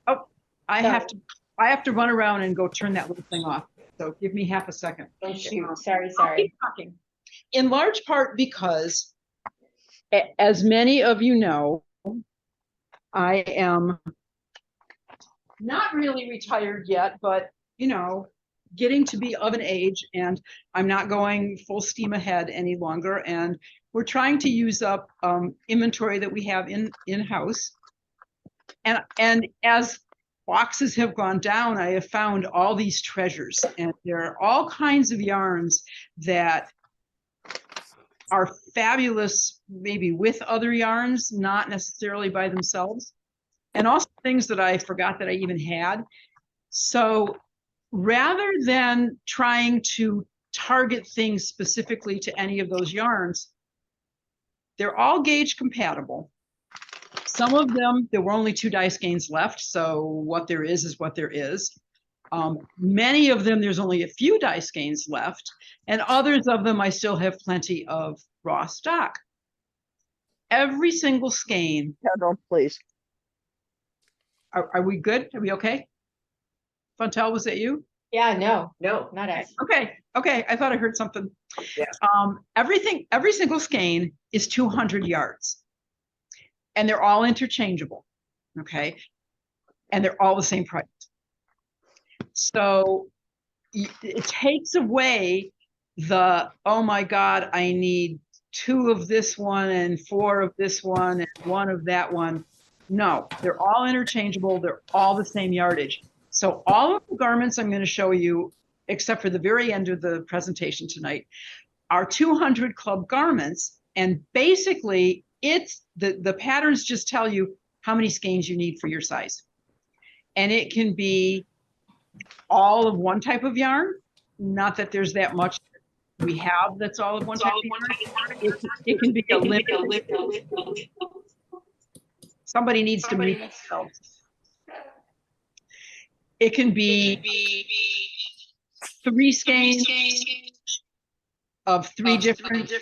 oh, I have to run around and go turn that little thing off. So give me half a second. Oh shoot, sorry. I'll keep talking. In large part because, as many of you know, I am not really retired yet, but getting to be of an age, and I'm not going full steam ahead any longer. And we're trying to use up inventory that we have in-house. And as boxes have gone down, I have found all these treasures, and there are all kinds of yarns that are fabulous, maybe with other yarns, not necessarily by themselves, and also things that I forgot that I even had. So rather than trying to target things specifically to any of those yarns, they're all gauge compatible. Some of them, there were only 2 dye skeins left, so what there is what there is. Many of them, there's only a few dye skeins left, and others of them, I still have plenty of raw stock. Every single skein. Hold on, please. Are we good? Are we okay? Fontel, was that you? Yeah, no, not us. Okay. I thought I heard something. Yeah. Every single skein is 200 yards, and they're all interchangeable. Okay, and they're all the same price. So it takes away the, oh my God, I need 2 of this one and 4 of this one and 1 of that one. No, they're all interchangeable. They're all the same yardage. So all of the garments I'm going to show you, except for the very end of the presentation tonight, are 200 club garments. And basically, it's the patterns just tell you how many skeins you need for your size. And it can be all of one type of yarn. Not that there's that much we have that's all of one type of yarn. It can be a limited. Somebody needs to mute themselves. It can be 3 skeins of 3 different.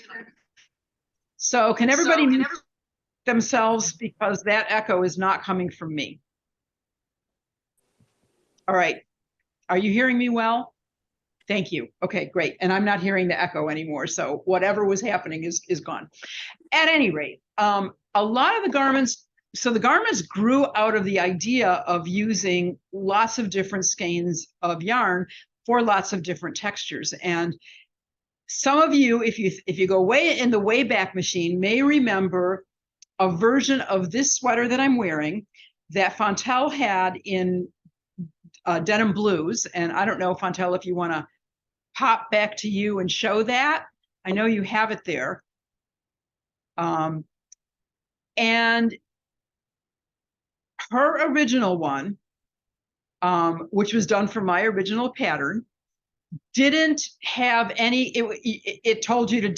So can everybody mute themselves, because that echo is not coming from me? All right. Are you hearing me well? Thank you. Okay, great. And I'm not hearing the echo anymore. So whatever was happening is gone. At any rate, a lot of the garments, so the garments grew out of the idea of using lots of different skeins of yarn for lots of different textures. And some of you, if you go way in the Wayback Machine, may remember a version of this sweater that I'm wearing that Fontel had in denim blues. And I don't know, Fontel, if you want to pop back to you and show that. I know you have it there. And her original one, which was done for my original pattern, didn't have any, it told you to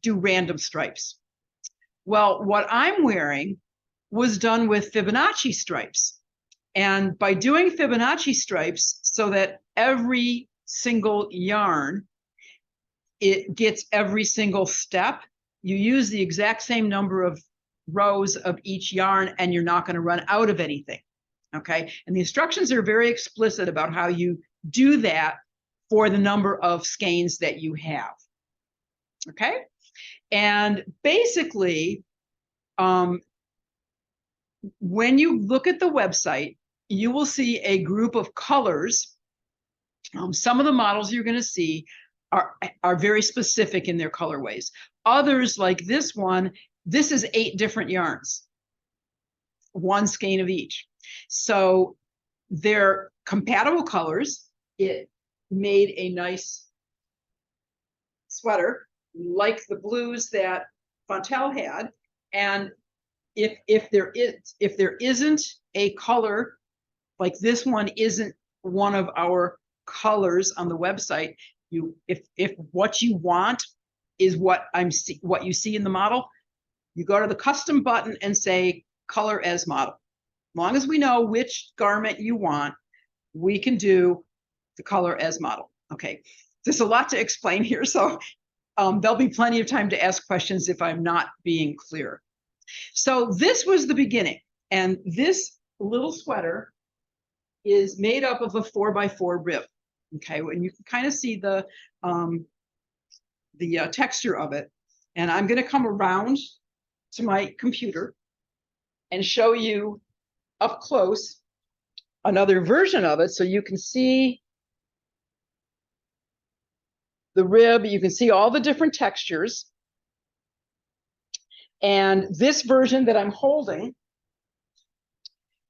do random stripes. Well, what I'm wearing was done with Fibonacci stripes. And by doing Fibonacci stripes so that every single yarn, it gets every single step, you use the exact same number of rows of each yarn, and you're not going to run out of anything. Okay. And the instructions are very explicit about how you do that for the number of skeins that you have. Okay. And basically, when you look at the website, you will see a group of colors. Some of the models you're going to see are very specific in their colorways. Others, like this one, this is 8 different yarns, 1 skein of each. So they're compatible colors. It made a nice sweater like the blues that Fontel had. And if there isn't a color, like this one isn't one of our colors on the website, if what you want is what you see in the model, you go to the custom button and say color as model. As long as we know which garment you want, we can do the color as model. Okay, there's a lot to explain here, so there'll be plenty of time to ask questions if I'm not being clear. So this was the beginning. And this little sweater is made up of a 4x4 rib. Okay, and you can kind of see the texture of it. And I'm going to come around to my computer and show you up close another version of it, so you can see the rib, you can see all the different textures. And this version that I'm holding,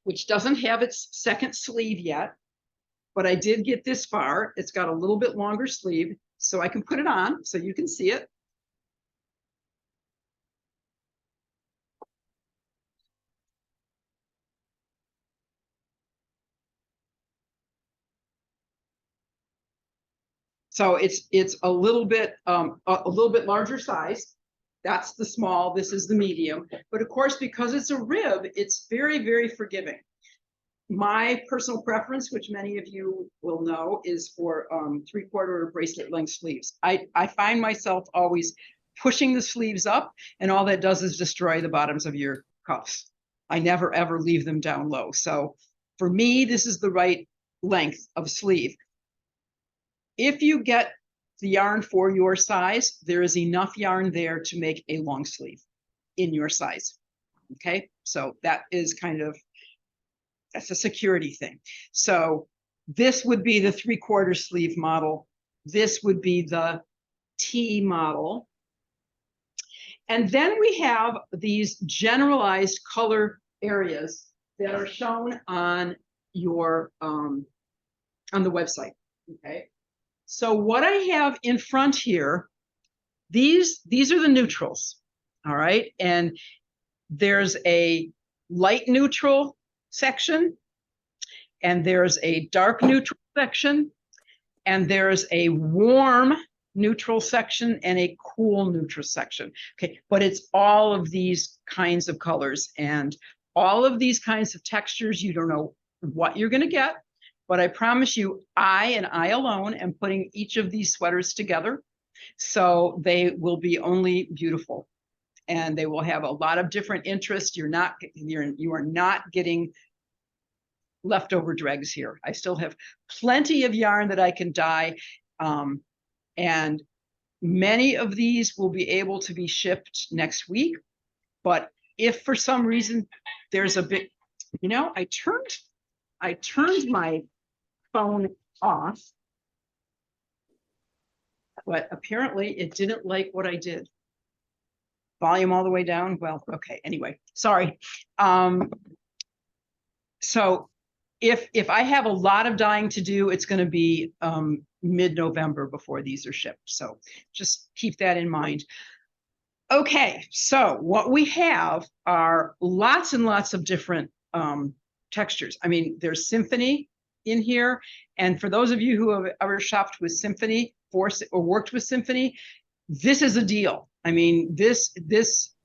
which doesn't have its second sleeve yet, but I did get this far. It's got a little bit longer sleeve, so I can put it on so you can see it. So it's a little bit larger size. That's the small, this is the medium. But of course, because it's a rib, it's very, very forgiving. My personal preference, which many of you will know, is for 3/4 bracelet length sleeves. I find myself always pushing the sleeves up, and all that does is destroy the bottoms of your cuffs. I never ever leave them down low. So for me, this is the right length of sleeve. If you get the yarn for your size, there is enough yarn there to make a long sleeve in your size. Okay, so that is that's a security thing. So this would be the 3/4 sleeve model. This would be the T model. And then we have these generalized color areas that are shown on your on the website. Okay. So what I have in front here, these are the neutrals. All right. And there's a light neutral section, and there's a dark neutral section, and there's a warm neutral section and a cool neutral section. Okay, but it's all of these kinds of colors and all of these kinds of textures. You don't know what you're going to get, but I promise you, I alone am putting each of these sweaters together, so they will be only beautiful. And they will have a lot of different interests. You are not getting leftover dregs here. I still have plenty of yarn that I can dye. And many of these will be able to be shipped next week. But if for some reason there's a bit, I turned my phone off, but apparently it didn't like what I did. Volume all the way down. Well, okay, anyway, sorry. So if I have a lot of dyeing to do, it's going to be mid-November before these are shipped. So just keep that in mind. Okay, so what we have are lots and lots of different textures. I mean, there's symphony in here. And for those of you who have ever shopped with symphony or worked with symphony, this is a deal. I mean, this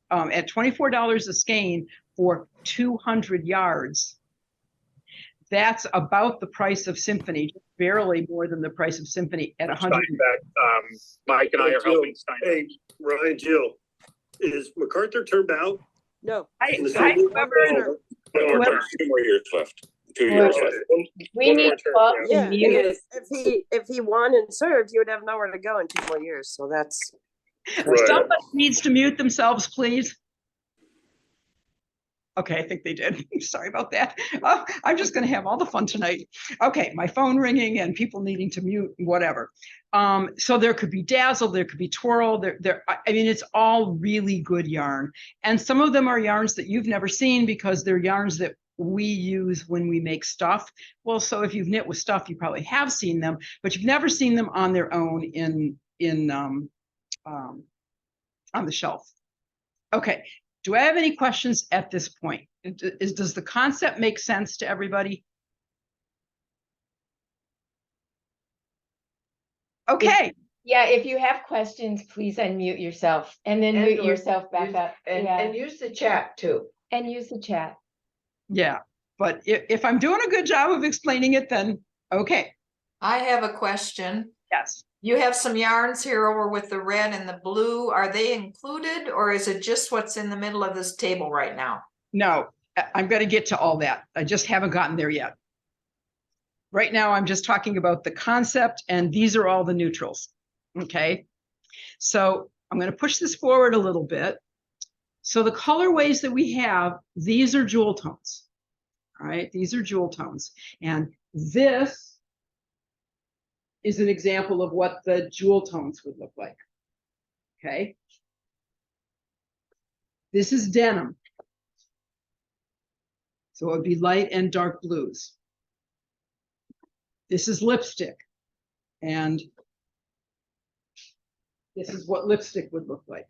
at $24 a skein for 200 yards, that's about the price of symphony, just barely more than the price of symphony at 100. Mike and I are helping Steinbeck. Hey, Ryan, Jill, is MacArthur turned out? No. Whoever, 2 more years left. 2 years left. We need Bob to Yeah, mute. if he won and served, he would have nowhere to go in 2 more years. So that's Right. somebody needs to mute themselves, please. Okay, I think they did. Sorry about that. I'm just going to have all the fun tonight. Okay, my phone ringing and people needing to mute, whatever. So there could be dazzle, there could be twirl. I mean, it's all really good yarn. And some of them are yarns that you've never seen because they're yarns that we use when we make stuff. Well, so if you've knit with stuff, you probably have seen them, but you've never seen them on their own on the shelf. Okay. Do I have any questions at this point? Does the concept make sense to everybody? Okay. Yeah, if you have questions, please unmute yourself and then mute yourself back up. And use the chat too. And use the chat. Yeah, but if I'm doing a good job of explaining it, then okay. I have a question. Yes. You have some yarns here over with the red and the blue. Are they included or is it just what's in the middle of this table right now? No, I'm going to get to all that. I just haven't gotten there yet. Right now, I'm just talking about the concept, and these are all the neutrals. Okay. So I'm going to push this forward a little bit. So the colorways that we have, these are jewel tones. All right. These are jewel tones. And this is an example of what the jewel tones would look like. Okay. This is denim. So it would be light and dark blues. This is lipstick. And this is what lipstick would look like.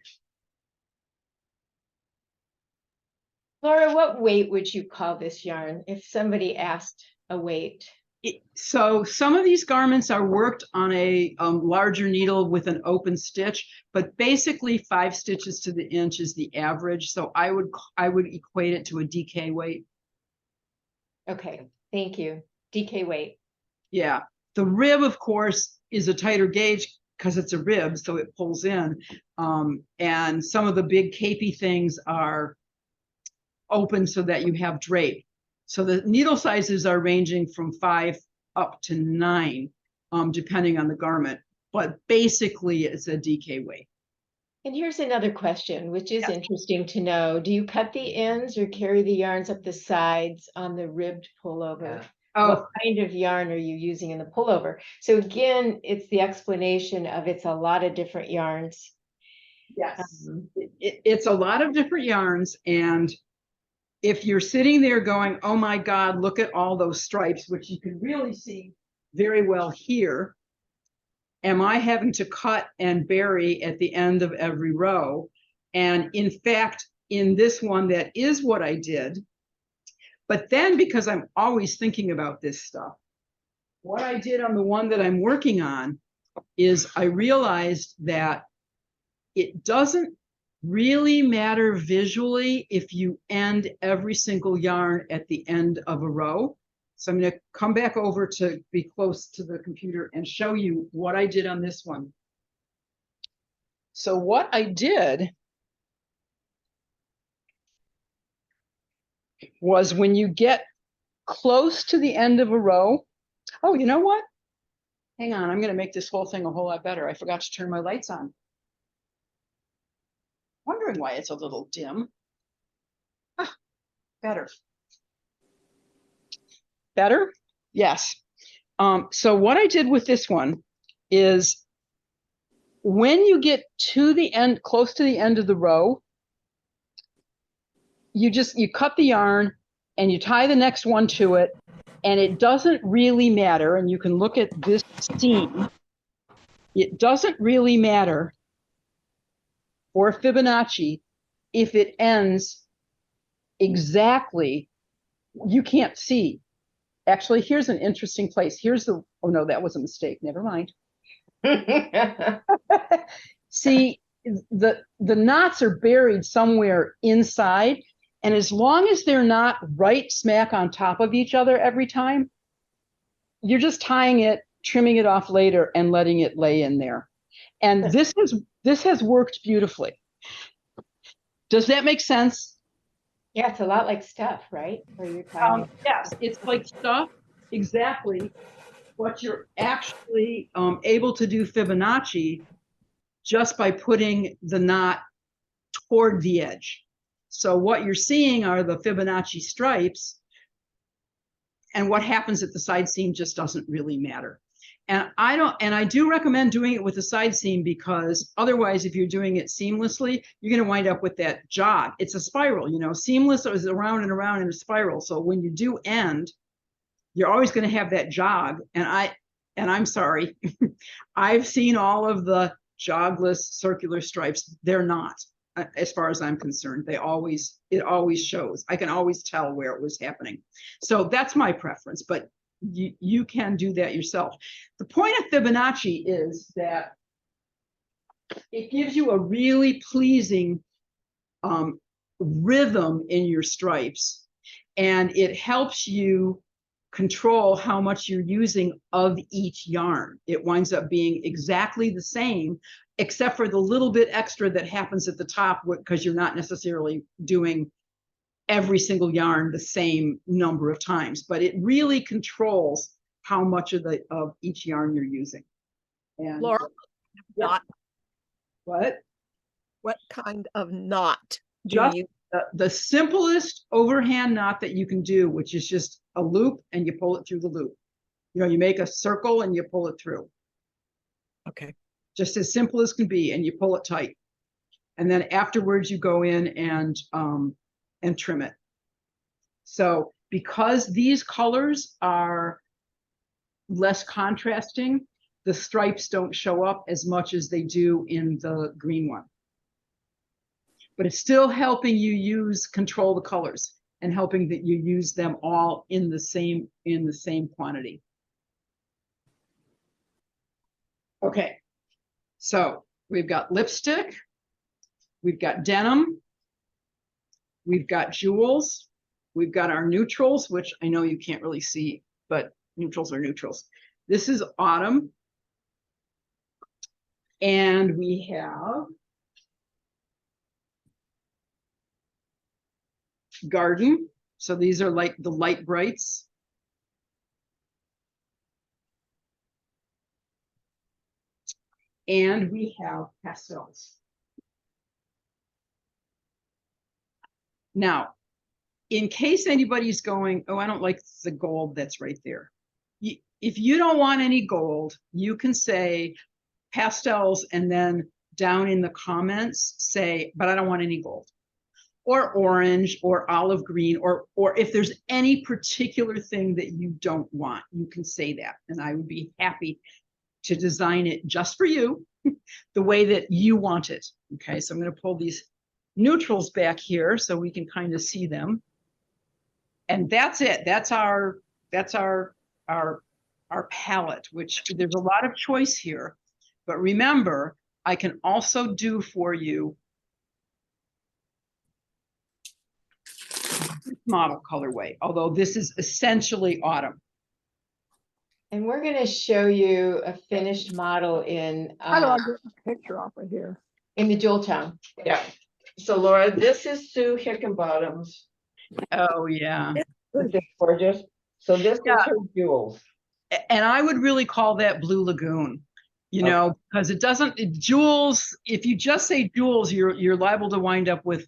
Laura, what weight would you call this yarn if somebody asked a weight? So some of these garments are worked on a larger needle with an open stitch, but basically 5 stitches to the inch is the average. So I would equate it to a DK weight. Okay, thank you. DK weight. Yeah. The rib, of course, is a tighter gauge because it's a rib, so it pulls in. And some of the big capey things are open so that you have drape. So the needle sizes are ranging from 5 up to 9, depending on the garment. But basically, it's a DK weight. And here's another question, which is interesting to know. Do you cut the ends or carry the yarns up the sides on the ribbed pullover? Oh, What kind of yarn are you using in the pullover? So again, it's the explanation of it's a lot of different yarns. yes. It's a lot of different yarns. And if you're sitting there going, oh my God, look at all those stripes, which you can really see very well here. Am I having to cut and bury at the end of every row? And in fact, in this one, that is what I did. But then because I'm always thinking about this stuff, what I did on the one that I'm working on is I realized that it doesn't really matter visually if you end every single yarn at the end of a row. So I'm going to come back over to be close to the computer and show you what I did on this one. So what I did was when you get close to the end of a row, oh, you know what? Hang on, I'm going to make this whole thing a whole lot better. I forgot to turn my lights on. Wondering why it's a little dim. Ah, better. Better? Yes. So what I did with this one is when you get to the end, close to the end of the row, you cut the yarn and you tie the next one to it, and it doesn't really matter. And you can look at this seam. It doesn't really matter for Fibonacci if it ends exactly. You can't see. Actually, here's an interesting place. Here's the, oh no, that was a mistake. Never mind. See, the knots are buried somewhere inside. And as long as they're not right smack on top of each other every time, you're just tying it, trimming it off later and letting it lay in there. And this has worked beautifully. Does that make sense? Yeah, it's a lot like stuff, right? Where you're tying. Yes, it's like stuff, exactly. What you're actually able to do Fibonacci just by putting the knot toward the edge. So what you're seeing are the Fibonacci stripes, and what happens at the side seam just doesn't really matter. And I do recommend doing it with a side seam, because otherwise, if you're doing it seamlessly, you're going to wind up with that jog. It's a spiral, you know, seamless is around and around in a spiral. So when you do end, you're always going to have that jog. And I'm sorry, I've seen all of the jogless circular stripes. They're not, as far as I'm concerned. It always shows. I can always tell where it was happening. So that's my preference, but you can do that yourself. The point of Fibonacci is that it gives you a really pleasing rhythm in your stripes, and it helps you control how much you're using of each yarn. It winds up being exactly the same, except for the little bit extra that happens at the top, because you're not necessarily doing every single yarn the same number of times, but it really controls how much of each yarn you're using. And Laura, Yeah. knot, what kind of knot do Just you? the simplest overhand knot that you can do, which is just a loop and you pull it through the loop. You know, you make a circle and you pull it through. Okay. Just as simple as can be, and you pull it tight. And then afterwards you go in and trim it. So because these colors are less contrasting, the stripes don't show up as much as they do in the green one. But it's still helping you control the colors and helping that you use them all in the same quantity. Okay, so we've got lipstick, we've got denim, we've got jewels, we've got our neutrals, which I know you can't really see, but neutrals are neutrals. This is autumn. And we have garden. So these are like the light brights. And we have pastels. Now, in case anybody's going, oh, I don't like the gold that's right there. If you don't want any gold, you can say pastels and then down in the comments say, but I don't want any gold. Or orange or olive green, or if there's any particular thing that you don't want, you can say that. And I would be happy to design it just for you, the way that you want it. Okay, so I'm going to pull these neutrals back here so we can kind of see them. And that's it. That's our palette, which there's a lot of choice here. But remember, I can also do for you model colorway, although this is essentially autumn. And we're going to show you a finished model in How do I get a picture off of here? in the Jewel Town. Yeah. So Laura, this is Sue Hickenbottom's. Oh yeah. This is gorgeous. So this is her jewels. And I would really call that Blue Lagoon, you know, because it doesn't, jewels, if you just say jewels, you're liable to wind up with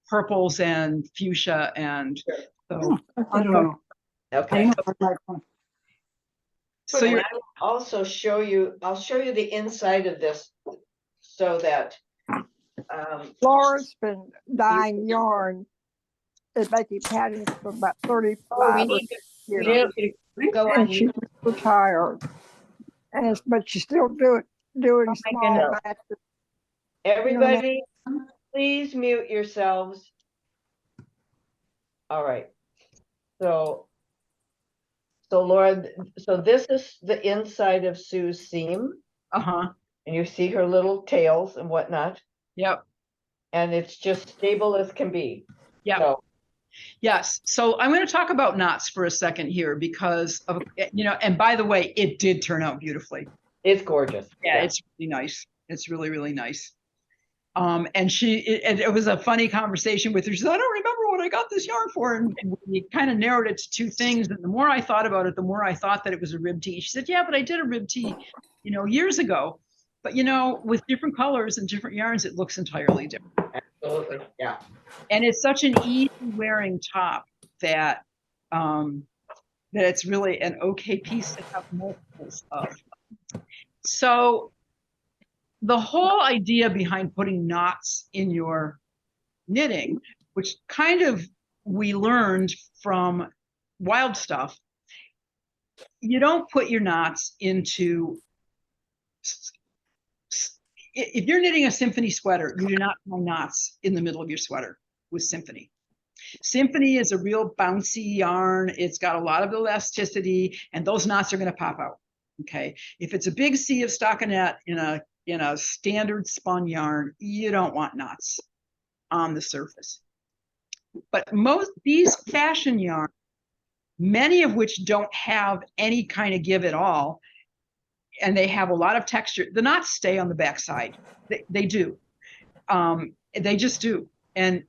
purples and fuchsia, and so I don't know. Okay. So you're Also show you, I'll show you the inside of this so that Laura's been dyeing yarn and making patterns for about 35 we or need to, we years. need to go on. And she's retired. But she's still doing my small goodness. batches. Everybody, please mute yourselves. All right. So Laura, so this is the inside of Sue's seam, uh-huh. and you see her little tails and whatnot, Yep. and it's just stable as can be. Yep. So, Yes. So I'm going to talk about knots for a second here because of, you know, and by the way, it did turn out beautifully. it's gorgeous. Yeah, it's really nice. It's really, really nice. And it was a funny conversation with her. She said, I don't remember what I got this yarn for. And we kind of narrowed it to two things. And the more I thought about it, the more I thought that it was a rib tee. She said, yeah, but I did a rib tee, you know, years ago. But, you know, with different colors and different yarns, it looks entirely different. Absolutely. Yeah. And it's such an easy wearing top that that it's really an okay piece to have multiples of. So the whole idea behind putting knots in your knitting, which kind of we learned from Wild Stuff, you don't put your knots into, if you're knitting a symphony sweater, you do not tie knots in the middle of your sweater with symphony. Symphony is a real bouncy yarn. It's got a lot of elasticity, and those knots are going to pop out. Okay. If it's a big sea of stockinette in a standard spun yarn, you don't want knots on the surface. But these fashion yarns, many of which don't have any kind of give at all, and they have a lot of texture, the knots stay on the backside. They do. They just do. And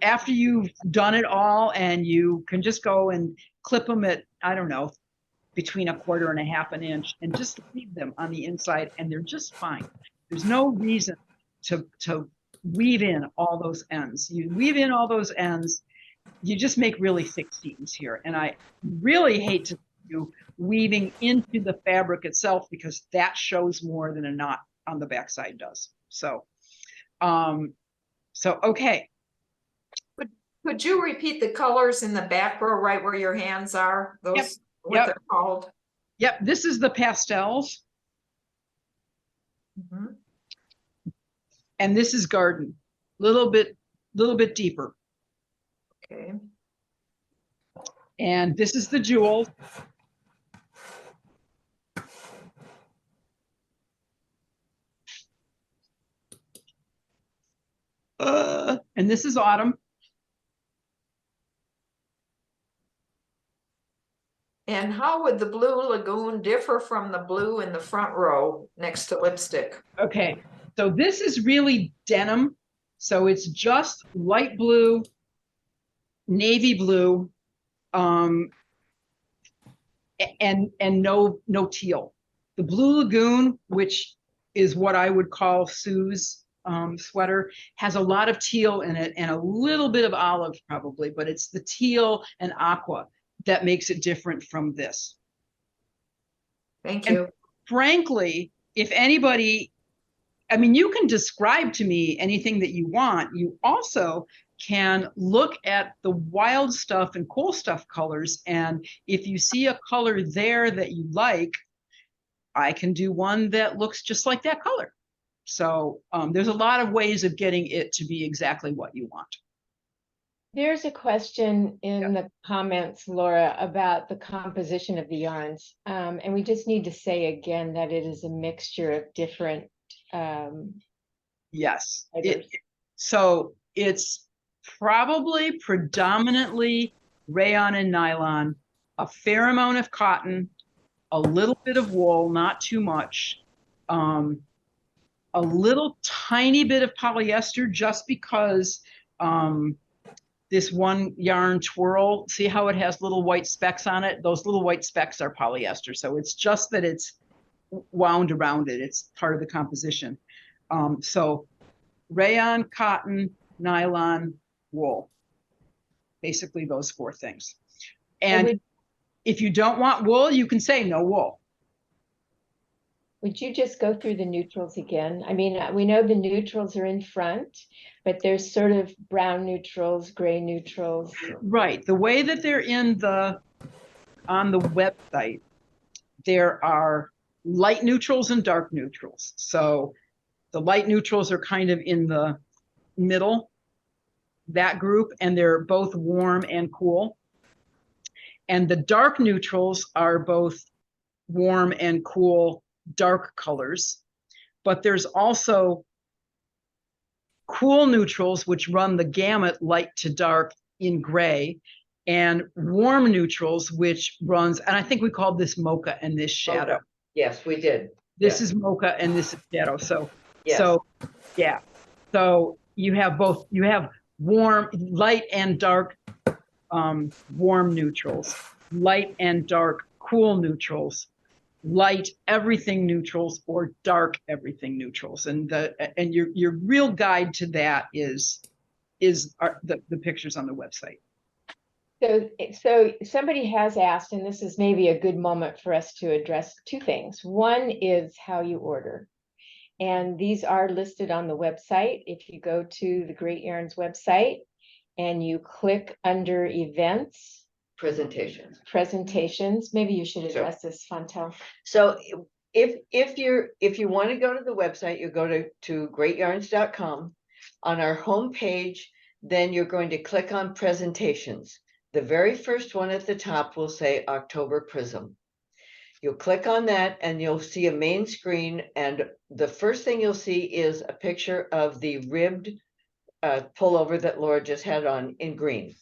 after you've done it all, and you can just go and clip them at, I don't know, between 1/4 and 1/2 an inch, and just leave them on the inside, and they're just fine. There's no reason to weave in all those ends. You weave in all those ends, you just make really thick seams here. And I really hate to do weaving into the fabric itself, because that shows more than a knot on the backside does. So, okay. Could you repeat the colors in the back row, right where your hands are? Those, what Yep. they're called? Yep, this is the pastels, Mhm. and this is garden. Little bit deeper. Okay. And this is the jewels. And this is autumn. And how would the blue lagoon differ from the blue in the front row next to lipstick? Okay, so this is really denim. So it's just light blue, navy blue, and no teal. The blue lagoon, which is what I would call Sue's sweater, has a lot of teal in it and a little bit of olive probably, but it's the teal and aqua that makes it different from this. Thank And you. frankly, if anybody, I mean, you can describe to me anything that you want. You also can look at the wild stuff and cool stuff colors. And if you see a color there that you like, I can do one that looks just like that color. So there's a lot of ways of getting it to be exactly what you want. There's a question in the comments, Laura, about the composition of the yarns. And we just need to say again that it is a mixture of different Yes. fibers. So it's probably predominantly rayon and nylon, a fair amount of cotton, a little bit of wool, not too much, a little tiny bit of polyester, just because this one yarn twirl, see how it has little white specks on it? Those little white specks are polyester. So it's just that it's wound around it. It's part of the composition. So rayon, cotton, nylon, wool, basically those 4 things. And if you don't want wool, you can say no wool. Would you just go through the neutrals again? I mean, we know the neutrals are in front, but there's sort of brown neutrals, gray neutrals. Right. The way that they're on the website, there are light neutrals and dark neutrals. So the light neutrals are kind of in the middle, that group, and they're both warm and cool. And the dark neutrals are both warm and cool, dark colors. But there's also cool neutrals, which run the gamut light to dark in gray, and warm neutrals, which runs, and I think we called this mocha and this shadow. Okay. Yes, we did. This is mocha and this is shadow. So, Yes. so yeah. So you have both, you have warm, light and dark warm neutrals, light and dark cool neutrals, light everything neutrals, or dark everything neutrals. And your real guide to that is the pictures on the website. So somebody has asked, and this is maybe a good moment for us to address 2 things. One is how you order. And these are listed on the website. If you go to the Great Yarns website and you click under events, presentations, maybe you should address this, Fontel. So if you want to go to the website, you go to greatyarns.com. On our homepage, then you're going to click on presentations. The very first one at the top will say October Prism. You'll click on that and you'll see a main screen, and the first thing you'll see is a picture of the ribbed pullover that Laura just had on in green.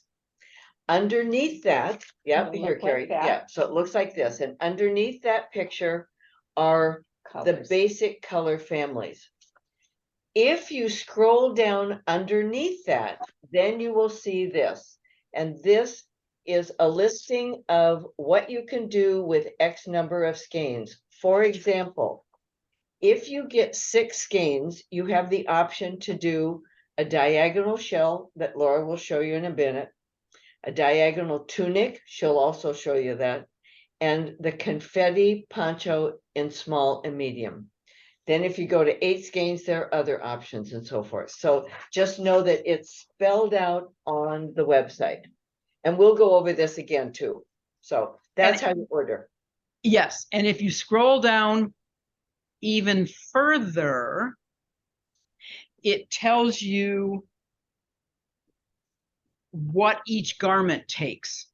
Underneath that, It'll here, look Carrie, like that. yeah, so it looks like this, and underneath that picture are the Colors. basic color families. If you scroll down underneath that, then you will see this. And this is a listing of what you can do with X number of skeins. For example, if you get 6 skeins, you have the option to do a diagonal shell that Laura will show you in a minute, a diagonal tunic, she'll also show you that, and the confetti poncho in small and medium. Then if you go to 8 skeins, there are other options and so forth. So just know that it's spelled out on the website. And we'll go over this again too. So that's how you order. Yes, and if you scroll down even further, it tells you what each garment takes,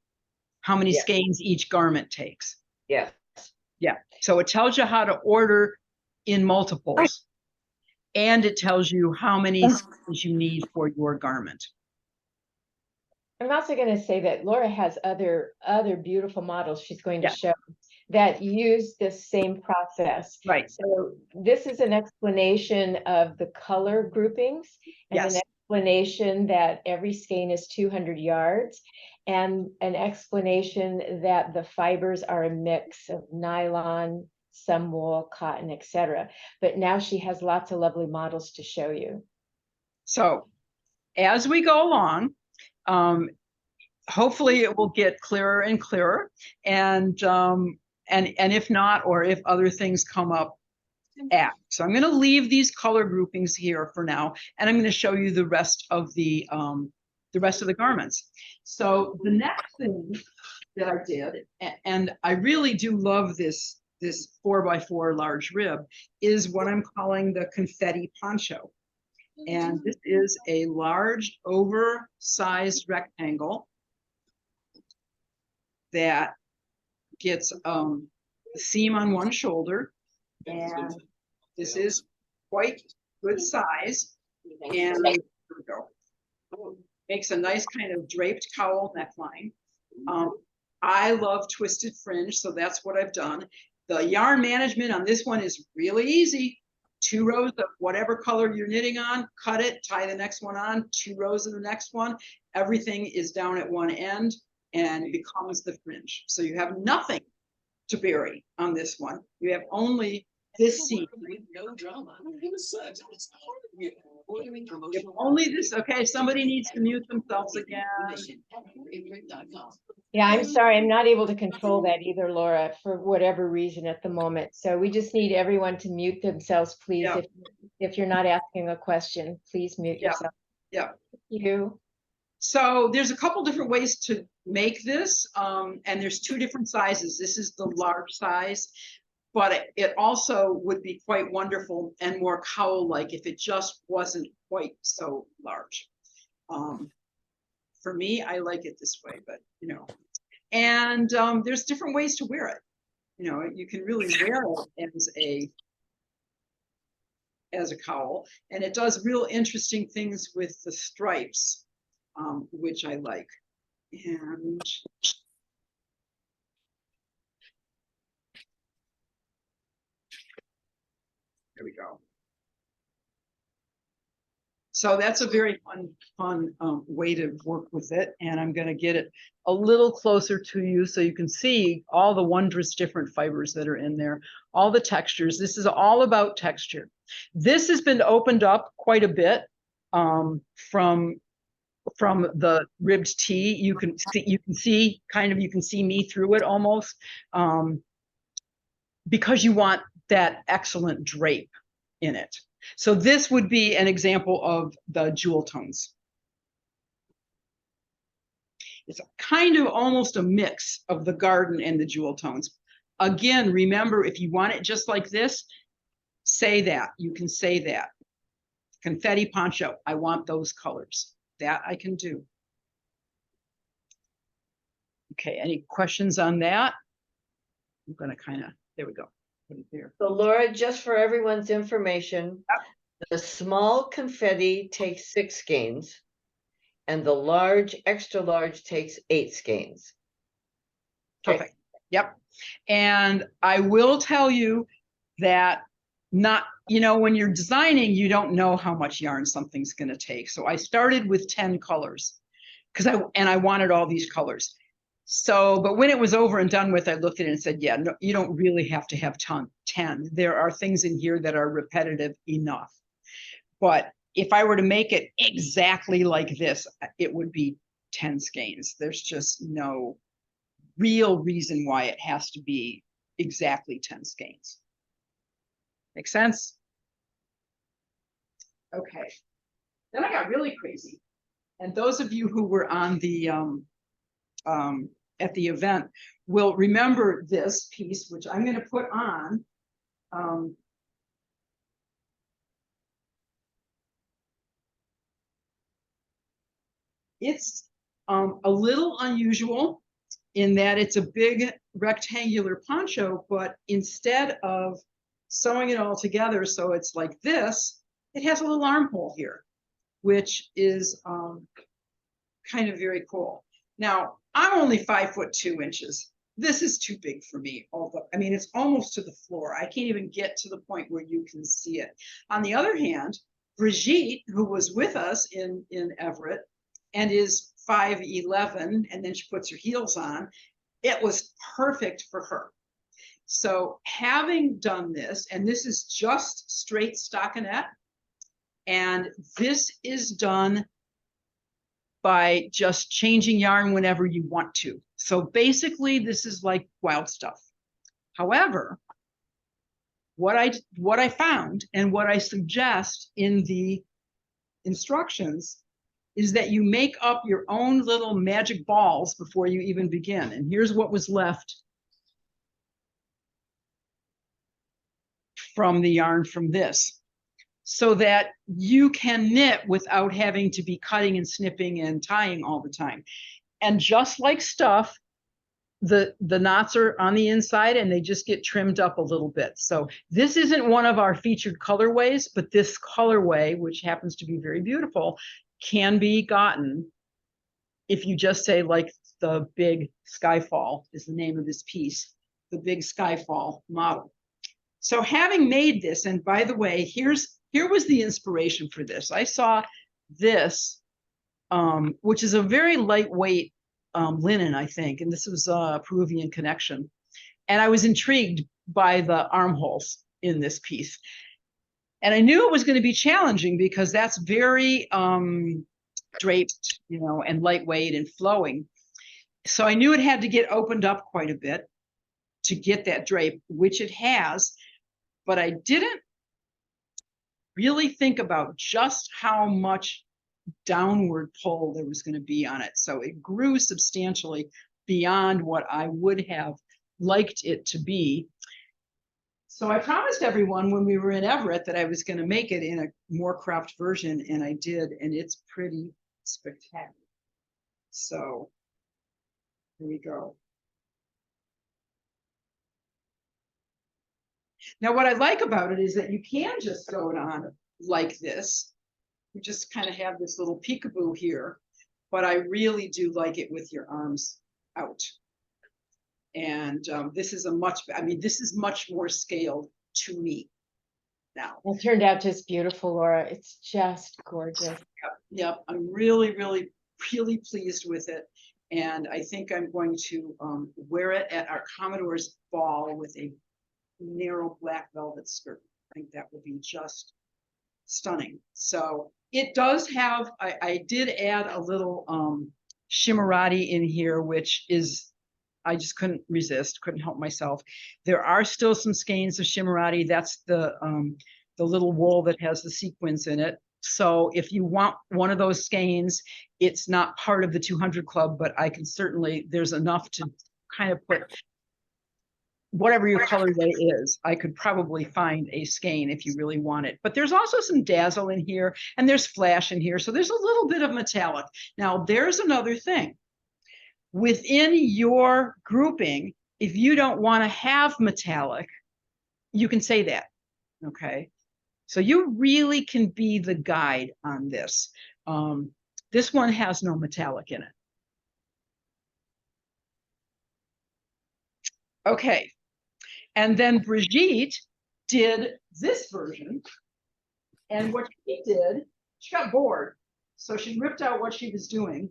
how many Yeah. skeins each garment takes. Yeah. Yeah, so it tells you how to order in multiples, and it tells you how many skeins you need for your garment. I'm also going to say that Laura has other beautiful models she's going to Yeah. show that use this same process. Right. So this is an explanation of the color groupings and Yes. an explanation that every skein is 200 yards and an explanation that the fibers are a mix of nylon, some wool, cotton, etc. But now she has lots of lovely models to show you. So as we go along, hopefully it will get clearer and clearer. And if not, or if other things come up, so I'm going to leave these color groupings here for now, and I'm going to show you the rest of the garments. So the next thing that I did, and I really do love this 4x4 large rib, is what I'm calling the confetti poncho. And this is a large oversized rectangle that gets a seam on one shoulder, and this is quite good size, and there we go. Makes a nice kind of draped cowl neckline. I love twisted fringe, so that's what I've done. The yarn management on this one is really easy. 2 rows of whatever color you're knitting on, cut it, tie the next one on, 2 rows of the next one. Everything is down at one end and becomes the fringe. So you have nothing to bury on this one. You have only this seam. No drama. If only this, okay, somebody needs to mute themselves again. Yeah, I'm sorry, I'm not able to control that either, Laura, for whatever reason at the moment. So we just need everyone to mute themselves, please. Yeah. If you're not asking a question, please mute Yeah. yourself. Yeah. Thank you. So there's a couple different ways to make this, and there's 2 different sizes. This is the large size, but it also would be quite wonderful and more cowl-like if it just wasn't quite so large. For me, I like it this way, but you know, and there's different ways to wear it. You know, you can really wear it as a cowl, and it does real interesting things with the stripes, which I like. And there we go. So that's a very fun way to work with it. And I'm going to get it a little closer to you so you can see all the wondrous different fibers that are in there, all the textures. This is all about texture. This has been opened up quite a bit from the ribbed tee. You can see me through it almost, because you want that excellent drape in it. So this would be an example of the jewel tones. It's kind of almost a mix of the garden and the jewel tones. Again, remember, if you want it just like this, say that. You can say that. Confetti poncho, I want those colors. That I can do. Okay, any questions on that? I'm going to there we go. Put it there. So Laura, just for everyone's information, the small confetti takes 6 skeins and the large, extra large takes 8 skeins. Okay. Perfect. Yep. And I will tell you that not, you know, when you're designing, you don't know how much yarn something's going to take. So I started with 10 colors because I wanted all these colors. So, but when it was over and done with, I looked at it and said, yeah, no, you don't really have to have 10. There are things in here that are repetitive enough. But if I were to make it exactly like this, it would be 10 skeins. There's just no real reason why it has to be exactly 10 skeins. Make sense? Okay. Then I got really crazy. And those of you who were on the at the event will remember this piece, which I'm going to put on. It's a little unusual in that it's a big rectangular poncho, but instead of sewing it all together so it's like this, it has a little armhole here, which is kind of very cool. Now, I'm only 5'2". This is too big for me. Although, I mean, it's almost to the floor. I can't even get to the point where you can see it. On the other hand, Brigitte, who was with us in Everett and is 5'11", and then she puts her heels on, it was perfect for her. So having done this, and this is just straight stockinette, and this is done by just changing yarn whenever you want to. So basically, this is like wild stuff. However, what I found and what I suggest in the instructions is that you make up your own little magic balls before you even begin. And here's what was left from the yarn from this, so that you can knit without having to be cutting and snipping and tying all the time. And just like stuff, the knots are on the inside and they just get trimmed up a little bit. So this isn't one of our featured colorways, but this colorway, which happens to be very beautiful, can be gotten if you just say, like, the Big Skyfall is the name of this piece, the Big Skyfall model. So having made this, and by the way, here was the inspiration for this. I saw this, which is a very lightweight linen, I think, and this was a Peruvian Connection. And I was intrigued by the armholes in this piece. And I knew it was going to be challenging because that's very draped, you know, and lightweight and flowing. So I knew it had to get opened up quite a bit to get that drape, which it has. But I didn't really think about just how much downward pull there was going to be on it. So it grew substantially beyond what I would have liked it to be. So I promised everyone when we were in Everett that I was going to make it in a more cropped version, and I did, and it's pretty spectacular. So here we go. Now, what I like about it is that you can just sew it on like this. You just kind of have this little peekaboo here, but I really do like it with your arms out. And this is this is much more scaled to me now. It turned out just beautiful, Laura. It's just gorgeous. Yep. I'm really, really, really pleased with it. And I think I'm going to wear it at our Commodore's ball with a narrow black velvet skirt. I think that would be just stunning. So it does have, I did add a little shimmerati in here, which is, I just couldn't resist, couldn't help myself. There are still some skeins of shimmerati. That's the little wool that has the sequins in it. So if you want one of those skeins, it's not part of the 200 club, but I can certainly, there's enough to kind of put whatever your colorway is. I could probably find a skein if you really want it. But there's also some dazzle in here, and there's flash in here. So there's a little bit of metallic. Now, there's another thing. Within your grouping, if you don't want to have metallic, you can say that, okay? So you really can be the guide on this. This one has no metallic in it. Okay. And then Brigitte did this version. And what she did, she got bored. So she ripped out what she was doing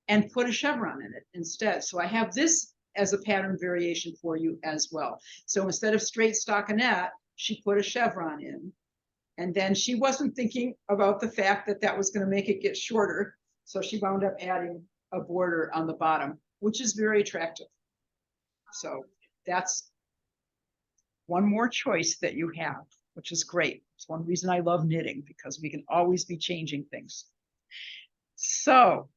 and put a chevron in it instead. So I have this as a pattern variation for you as well. So instead of straight stockinette, she put a chevron in. And then she wasn't thinking about the fact that that was going to make it get shorter. So she wound up adding a border on the bottom, which is very attractive. So that's one more choice that you have, which is great. It's one reason I love knitting, because we can always be changing things. So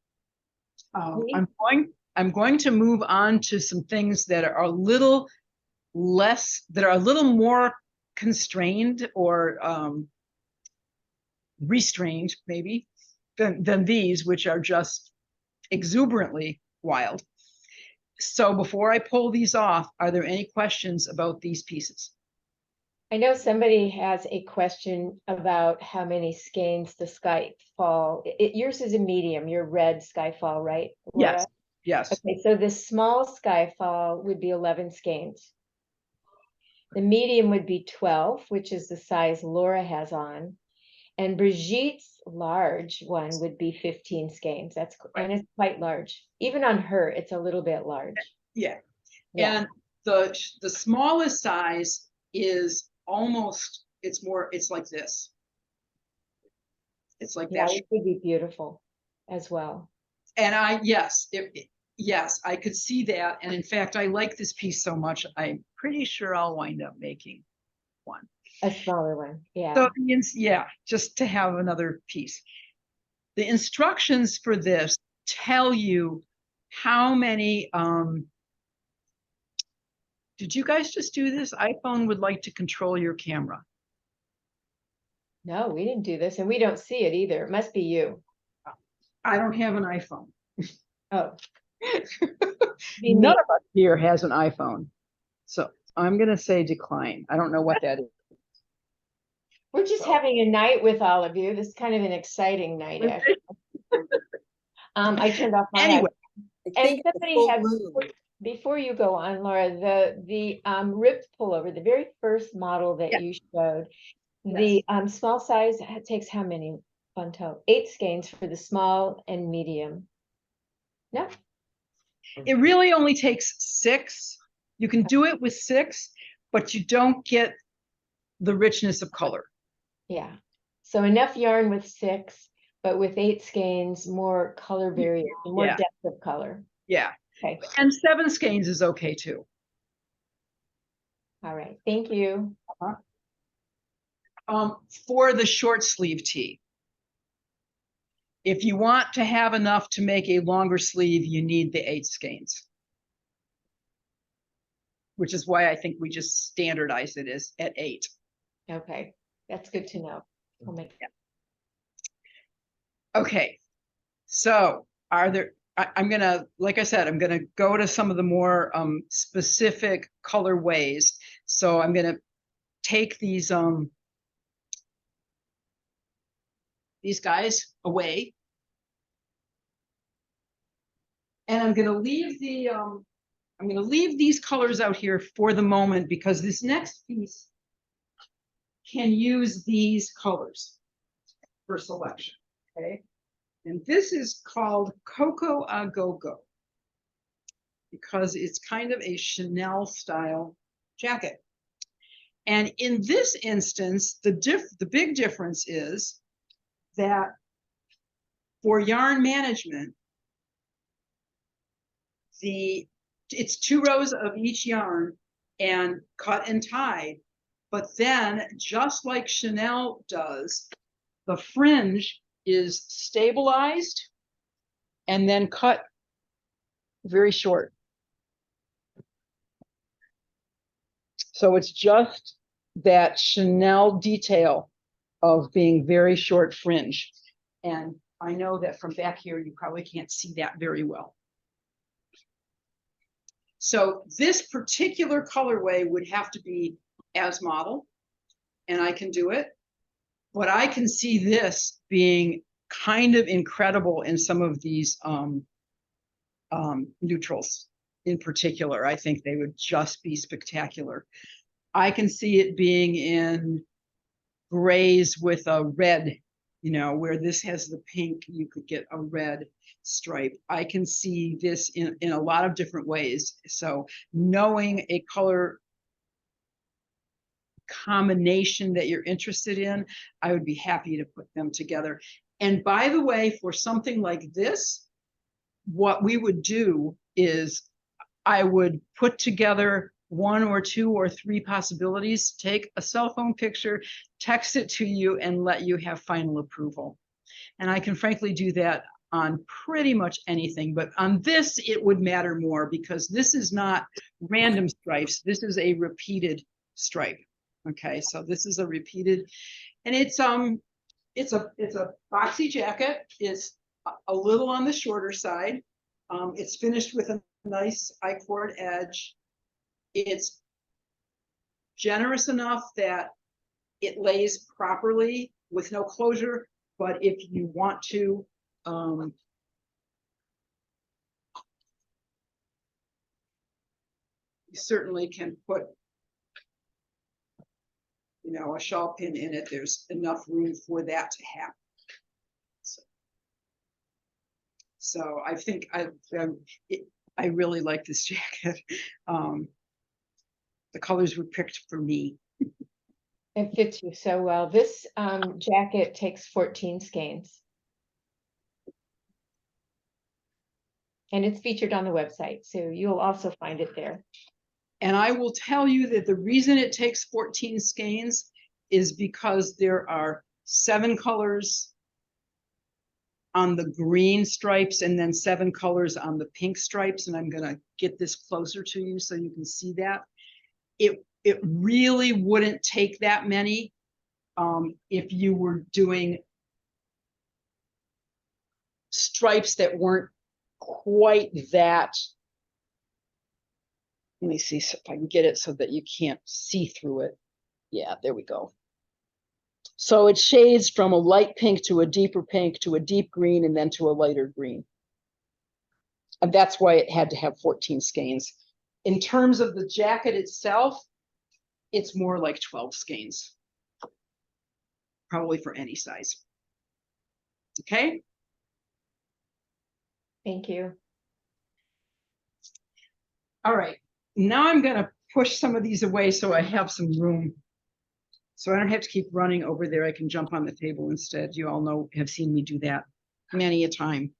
I'm going to move on to some things that are a little less, that are a little more constrained or restrained maybe than these, which are just exuberantly wild. So before I pull these off, are there any questions about these pieces? I know somebody has a question about how many skeins the Skyfall. Yours is a medium, your red Skyfall, right, Laura? Yes. Yes. Okay, so the small Skyfall would be 11 skeins. The medium would be 12, which is the size Laura has on. And Brigitte's large one would be 15 skeins. That's Right. And it's quite large. Even on her, it's a little bit large. Yeah. Yeah. And the smallest size is almost, it's like this. It's like Yeah, that. it would be beautiful as well. And yes, I could see that. And in fact, I like this piece so much, I'm pretty sure I'll wind up making one. A smaller one, yeah. So yeah, just to have another piece. The instructions for this tell you how many, did you guys just do this? iPhone would like to control your camera. No, we didn't do this, and we don't see it either. It must be you. I don't have an iPhone. Oh. None of us here has an iPhone. So I'm going to say decline. I don't know what that is. We're just having a night with all of you. This is kind of an exciting night, actually. I turned off my Anyway, and somebody had, before you go on, Laura, the ripped pullover, the very first model that you showed, the small size takes how many, Bunto? 8 skeins for the small and medium. No. It really only takes 6. You can do it with 6, but you don't get the richness of color. Yeah. So enough yarn with 6, but with 8 skeins, more color variation, more depth of color. Yeah. Okay. And 7 skeins is okay too. All right. Thank you. For the short sleeve tee, if you want to have enough to make a longer sleeve, you need the 8 skeins, which is why I think we just standardize it as at 8. Okay, that's good to know. I'll make it. Okay, so are there, I'm gonna, like I said, I'm gonna go to some of the more specific colorways. So I'm gonna take these guys away. And I'm gonna leave the I'm gonna leave these colors out here for the moment, because this next piece can use these colors for selection. Okay. And this is called Coco a Go-Go, because it's kind of a Chanel style jacket. And in this instance, the big difference is that for yarn management, it's 2 rows of each yarn and cut and tied. But then, just like Chanel does, the fringe is stabilized and then cut very short. So it's just that Chanel detail of being very short fringe. And I know that from back here, you probably can't see that very well. So this particular colorway would have to be as model, and I can do it. But I can see this being kind of incredible in some of these neutrals in particular. I think they would just be spectacular. I can see it being in grays with a red, where this has the pink, you could get a red stripe. I can see this in a lot of different ways. So knowing a color combination that you're interested in, I would be happy to put them together. And by the way, for something like this, what we would do is I would put together 1 or 2 or 3 possibilities, take a cell phone picture, text it to you, and let you have final approval. And I can frankly do that on pretty much anything, but on this, it would matter more because this is not random stripes. This is a repeated stripe. Okay, so this is a repeated, and it's a boxy jacket. It's a little on the shorter side. It's finished with a nice I-cord edge. It's generous enough that it lays properly with no closure, but if you want to, you certainly can put, a shawl pin in it. There's enough room for that to happen. So I think I really like this jacket. The colors were picked for me. It fits you so well. This jacket takes 14 skeins. And it's featured on the website, so you'll also find it there. And I will tell you that the reason it takes 14 skeins is because there are 7 colors on the green stripes and then 7 colors on the pink stripes. And I'm going to get this closer to you so you can see that. It really wouldn't take that many if you were doing stripes that weren't quite that. Let me see if I can get it so that you can't see through it. Yeah, there we go. So it shades from a light pink to a deeper pink to a deep green and then to a lighter green. And that's why it had to have 14 skeins. In terms of the jacket itself, it's more like 12 skeins, probably for any size. Okay. Thank you. All right. Now I'm going to push some of these away so I have some room. So I don't have to keep running over there. I can jump on the table instead. You all have seen me do that many a time.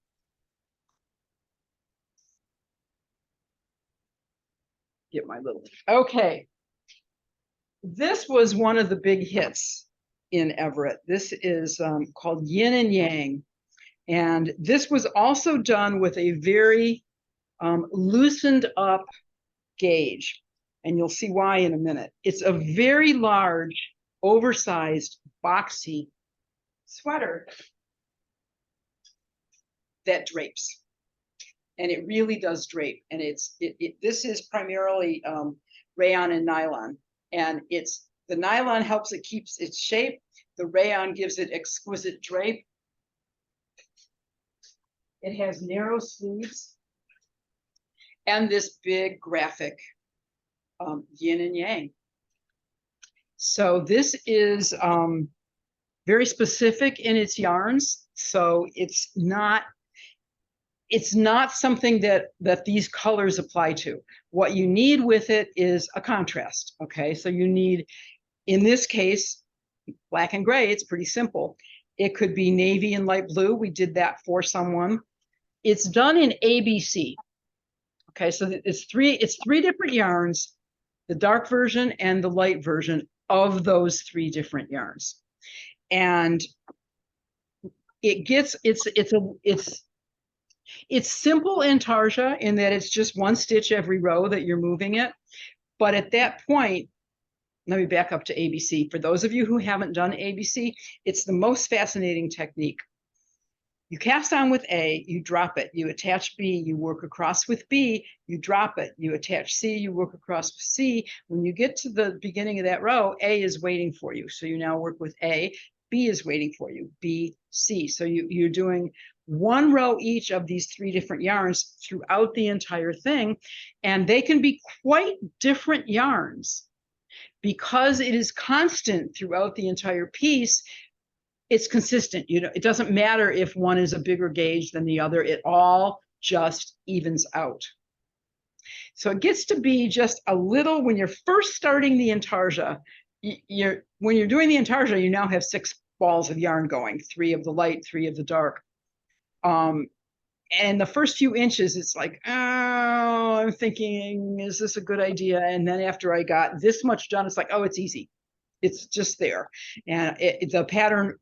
Get my little, okay. This was one of the big hits in Everett. This is called Yin and Yang. And this was also done with a very loosened up gauge. And you'll see why in a minute. It's a very large, oversized, boxy sweater that drapes. And it really does drape. And this is primarily rayon and nylon. And the nylon helps it keeps its shape. The rayon gives it exquisite drape. It has narrow sleeves and this big graphic yin and yang. So this is very specific in its yarns. So it's not something that these colors apply to. What you need with it is a contrast. Okay, so you need, in this case, black and gray. It's pretty simple. It could be navy and light blue. We did that for someone. It's done in ABC. Okay, so it's three different yarns, the dark version and the light version of those 3 different yarns. And it's simple intarsia in that it's just 1 stitch every row that you're moving it. But at that point, let me back up to ABC. For those of you who haven't done ABC, it's the most fascinating technique. You cast on with A, you drop it, you attach B, you work across with B, you drop it, you attach C, you work across with C. When you get to the beginning of that row, A is waiting for you. So you now work with A, B is waiting for you, B, C. So you're doing 1 row each of these 3 different yarns throughout the entire thing. And they can be quite different yarns. because it is constant throughout the entire piece, it's consistent. You know, it doesn't matter if one is a bigger gauge than the other, it all just evens out. So it gets to be just a little, when you're first starting the intarsia, when you're doing the intarsia, you now have 6 balls of yarn going, 3 of the light, 3 of the dark. And the first few inches, it's like, oh, I'm thinking, is this a good idea? And then after I got this much done, it's like, oh, it's easy. It's just there. And the pattern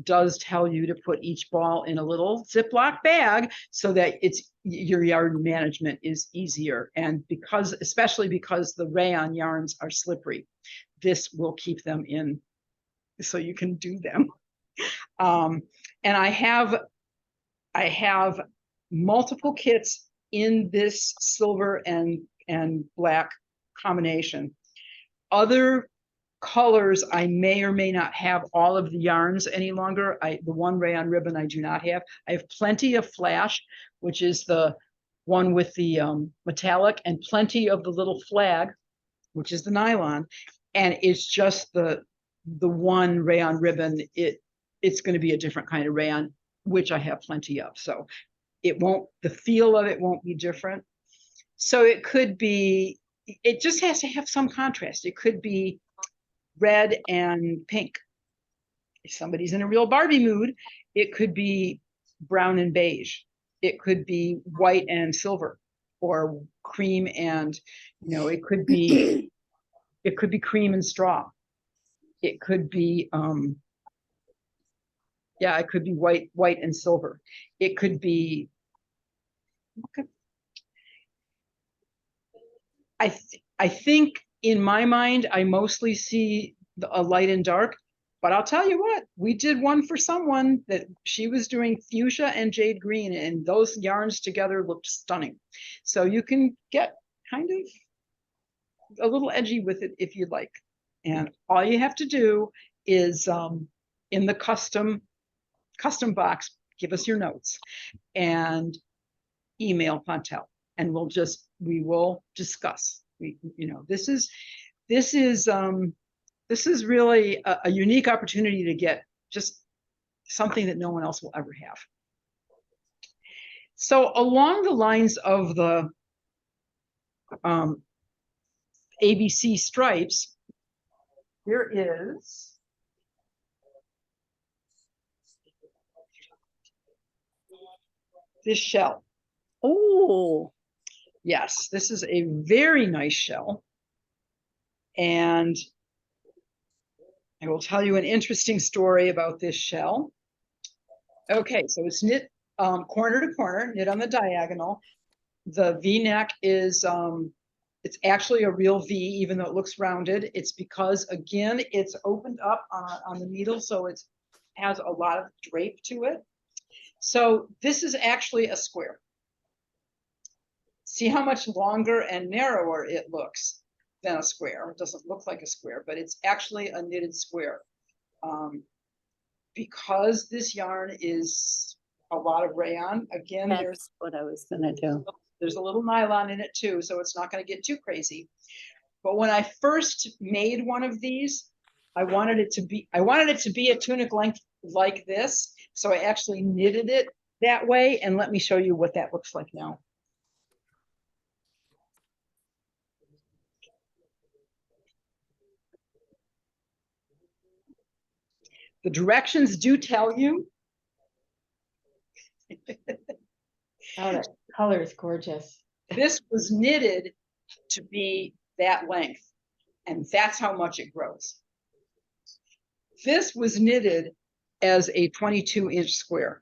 does tell you to put each ball in a little Ziploc bag so that your yarn management is easier. And especially because the rayon yarns are slippery, this will keep them in so you can do them. And I have multiple kits in this silver and black combination. Other colors, I may or may not have all of the yarns any longer. The one rayon ribbon I do not have. I have plenty of flash, which is the one with the metallic, and plenty of the little flag, which is the nylon. And it's just the one rayon ribbon. It's going to be a different kind of rayon, which I have plenty of. So the feel of it won't be different. So it could be, it just has to have some contrast. It could be red and pink. If somebody's in a real Barbie mood, it could be brown and beige. It could be white and silver, or cream and, it could be cream and straw. It could be, it could be white and silver. It could be, okay. I think in my mind, I mostly see a light and dark, but I'll tell you what, we did one for someone that she was doing fuchsia and jade green, and those yarns together looked stunning. So you can get kind of a little edgy with it if you'd like. And all you have to do is in the custom box, give us your notes and email Pontel, and we will discuss. This is really a unique opportunity to get just something that no one else will ever have. So along the lines of the ABC stripes, here is this shell. Oh, yes, this is a very nice shell. And I will tell you an interesting story about this shell. Okay, so it's knit corner to corner, knit on the diagonal. The V-neck is, it's actually a real V, even though it looks rounded. It's because, again, it's opened up on the needle, so it has a lot of drape to it. So this is actually a square. See how much longer and narrower it looks than a square. It doesn't look like a square, but it's actually a knitted square. Because this yarn is a lot of rayon, again, that's what I was gonna do. there's a little nylon in it too, so it's not going to get too crazy. But when I first made one of these, I wanted it to be a tunic length like this. So I actually knitted it that way, and let me show you what that looks like now. The directions do tell you. Oh, that color is gorgeous. This was knitted to be that length, and that's how much it grows. This was knitted as a 22-inch square.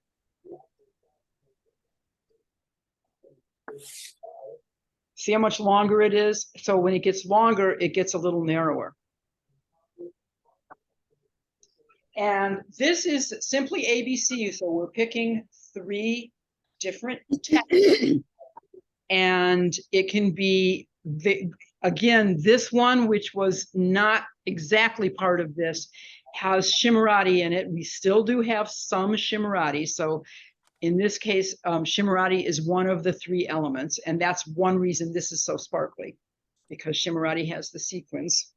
See how much longer it is? So when it gets longer, it gets a little narrower. And this is simply ABC, so we're picking 3 different texts. And it can be, again, this one, which was not exactly part of this, has shimmerati in it. We still do have some shimmerati. So in this case, shimmerati is one of the 3 elements. And that's one reason this is so sparkly, because shimmerati has the sequins.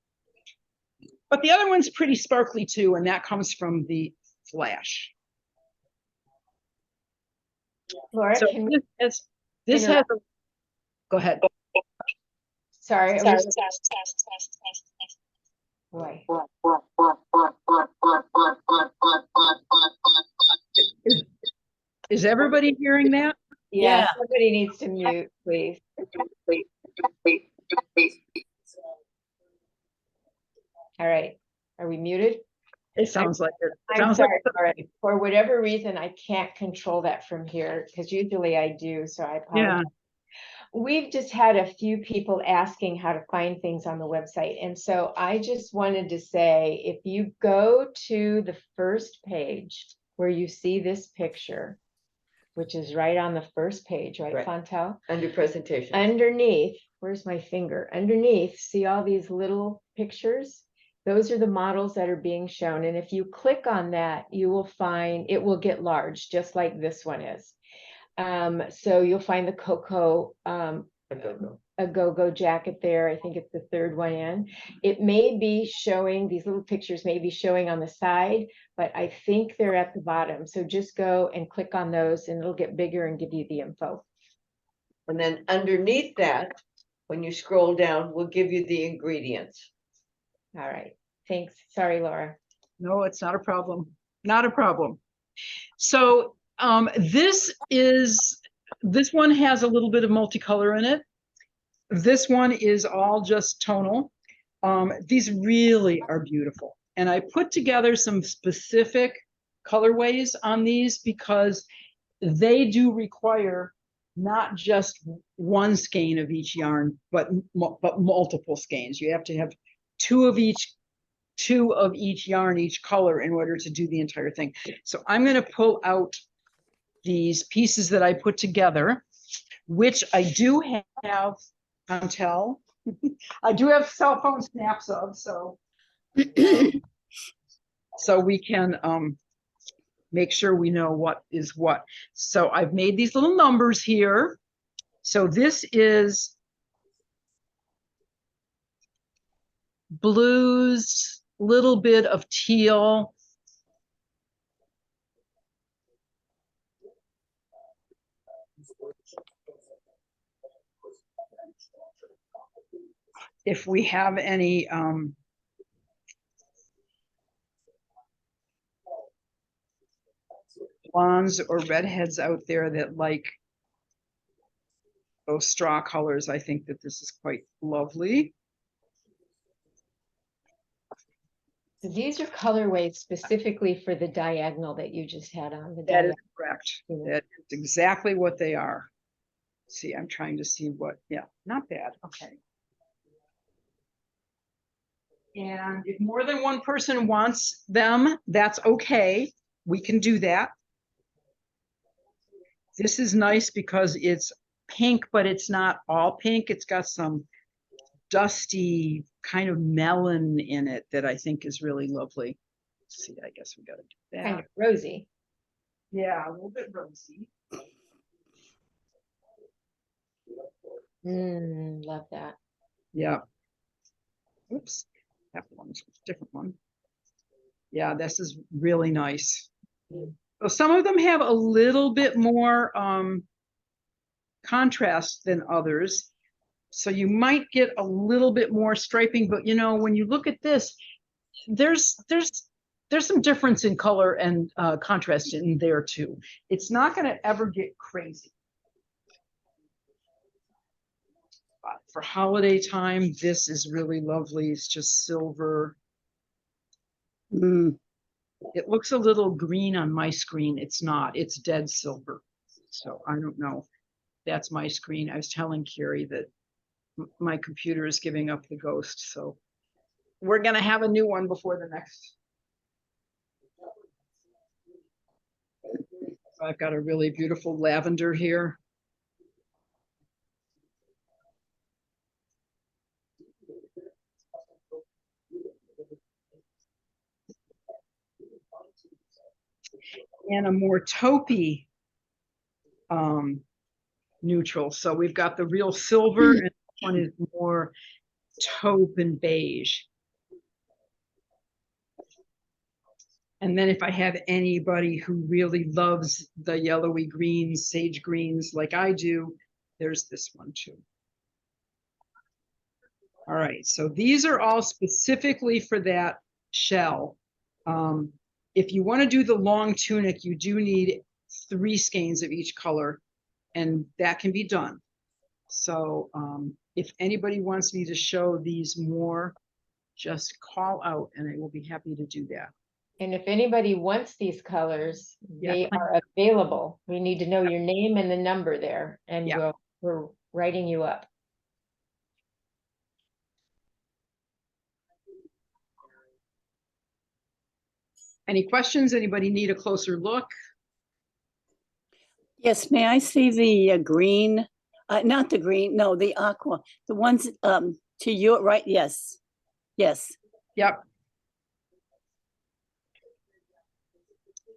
But the other one's pretty sparkly too, and that comes from the flash. Laura, So can we, this has, go ahead. sorry, I was, boy, Is everybody hearing that? yeah, Yeah. somebody needs to mute, please. All right, are we muted? It sounds like it. I'm Sounds sorry, like, Laura. For whatever reason, I can't control that from here, because usually I do, so I apologize. yeah. We've just had a few people asking how to find things on the website. And so I just wanted to say, if you go to the first page where you see this picture, which is right on the first page, right, Right. Fontel? Under presentation. Underneath, where's my finger? Underneath, see all these little pictures? Those are the models that are being shown. And if you click on that, you will find, it will get large, just like this one is. So you'll find the Coco, a go-go jacket there. I think it's the third one in. It may be showing, these little pictures may be showing on the side, but I think they're at the bottom. So just go and click on those and it'll get bigger and give you the info. And then underneath that, when you scroll down, we'll give you the ingredients. All right, thanks. Sorry, Laura. No, it's not a problem. Not a problem. So this one has a little bit of multicolor in it. This one is all just tonal. These really are beautiful. And I put together some specific colorways on these because they do require not just one skein of each yarn, but multiple skeins. You have to have two of each yarn, each color, in order to do the entire thing. So I'm going to pull out these pieces that I put together, which I do have Fontel. I do have cell phone snaps of, so so we can make sure we know what is what. So I've made these little numbers here. So this is blues, little bit of teal. If we have any blondes or redheads out there that like those straw colors, I think that this is quite lovely. So these are colorways specifically for the diagonal that you just had on. The That is diagonal. correct. That is exactly what they are. See, I'm trying to see what, yeah, not bad. Okay. And if more than one person wants them, that's okay. We can do that. This is nice because it's pink, but it's not all pink. It's got some dusty kind of melon in it that I think is really lovely. Let's see, I guess we got to do that. Kind of rosy. Yeah, a little bit rosy. Love that. Yeah. Oops, that one's a different one. Yeah, this is really nice. So some of them have a little bit more contrast than others. So you might get a little bit more striping, but you know, when you look at this, there's some difference in color and contrast in there too. It's not going to ever get crazy. But for holiday time, this is really lovely. It's just silver. It looks a little green on my screen. It's not. It's dead silver. So I don't know. That's my screen. I was telling Carrie that my computer is giving up the ghost. So we're going to have a new one before the next. So I've got a really beautiful lavender here. And a more taupey neutral. So we've got the real silver and this one is more taupe and beige. And then if I have anybody who really loves the yellowy greens, sage greens like I do, there's this one too. All right, so these are all specifically for that shell. If you want to do the long tunic, you do need 3 skeins of each color, and that can be done. So if anybody wants me to show these more, just call out and I will be happy to do that. And if anybody wants these colors, Yeah, they please. are available. We need to know your name and the number there, and Yeah. we're writing you up. Any questions? Anybody need a closer look? Yes, may I see the green? Not the green, no, the aqua, the ones to your right, yes. Yes, Yep.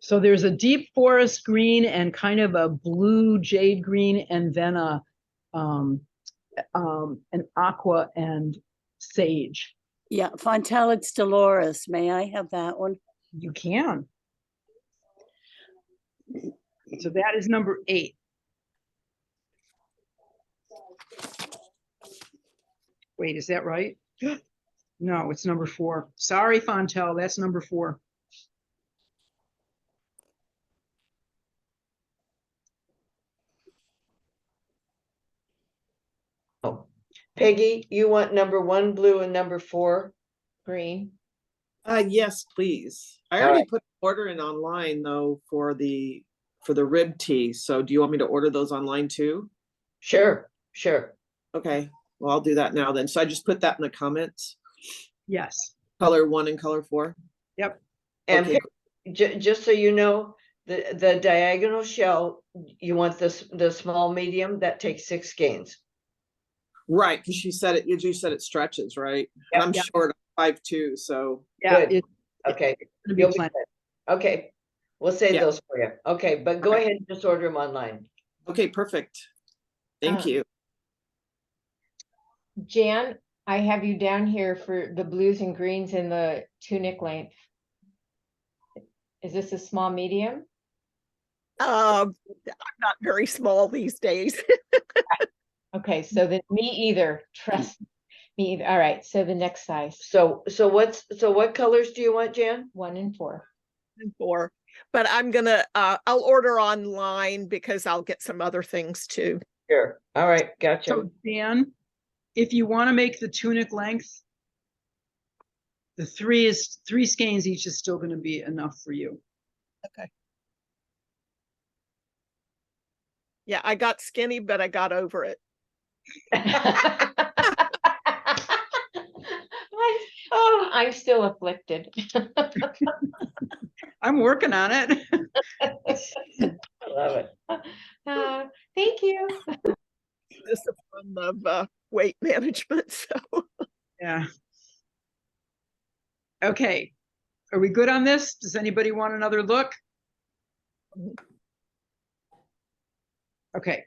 So there's a deep forest green and kind of a blue jade green, and then an aqua and sage. yeah, Fontellix Dolores, may I have that one? You can. So that is number 8. Wait, is that right? No, it's number 4. Sorry, Fontel, that's number 4. Oh, Peggy, you want number 1 blue and number 4 Green. Yes, please. I All already right. put an order in online though for the rib tea. So do you want me to order those online too? Sure, sure. Okay, well, I'll do that now then. So I just put that in the comments. Yes. Color 1 and color 4. Yep. And Okay, just so you know, the diagonal shell, you want the small medium, that takes 6 skeins. right, because you said it stretches, right? And I'm Yep. short, 5'2", so Yeah. Good. Okay. Gonna be You'll be plenty. good. Okay, we'll save Yeah. those for you. Okay, but go Okay. ahead and just order them online. okay, perfect. Thank Um, you. Jan, I have you down here for the blues and greens in the tunic length. Is this a small medium? I'm not very small these days. Okay, so then me either, trust me either. All right, so the next size, So what colors do you want, Jan? 1 and 4. For, but I'm gonna, I'll order online because I'll get some other things too. Sure. All right, gotcha. So Dan, if you want to make the tunic length, the 3 skeins each is still going to be enough for you. Yeah, I got skinny, but I got over it. Oh, I'm still afflicted. I'm working on it. I love it. Thank you. Discipline of weight management. So Yeah. Okay. Are we good on this? Does anybody want another look? Okay.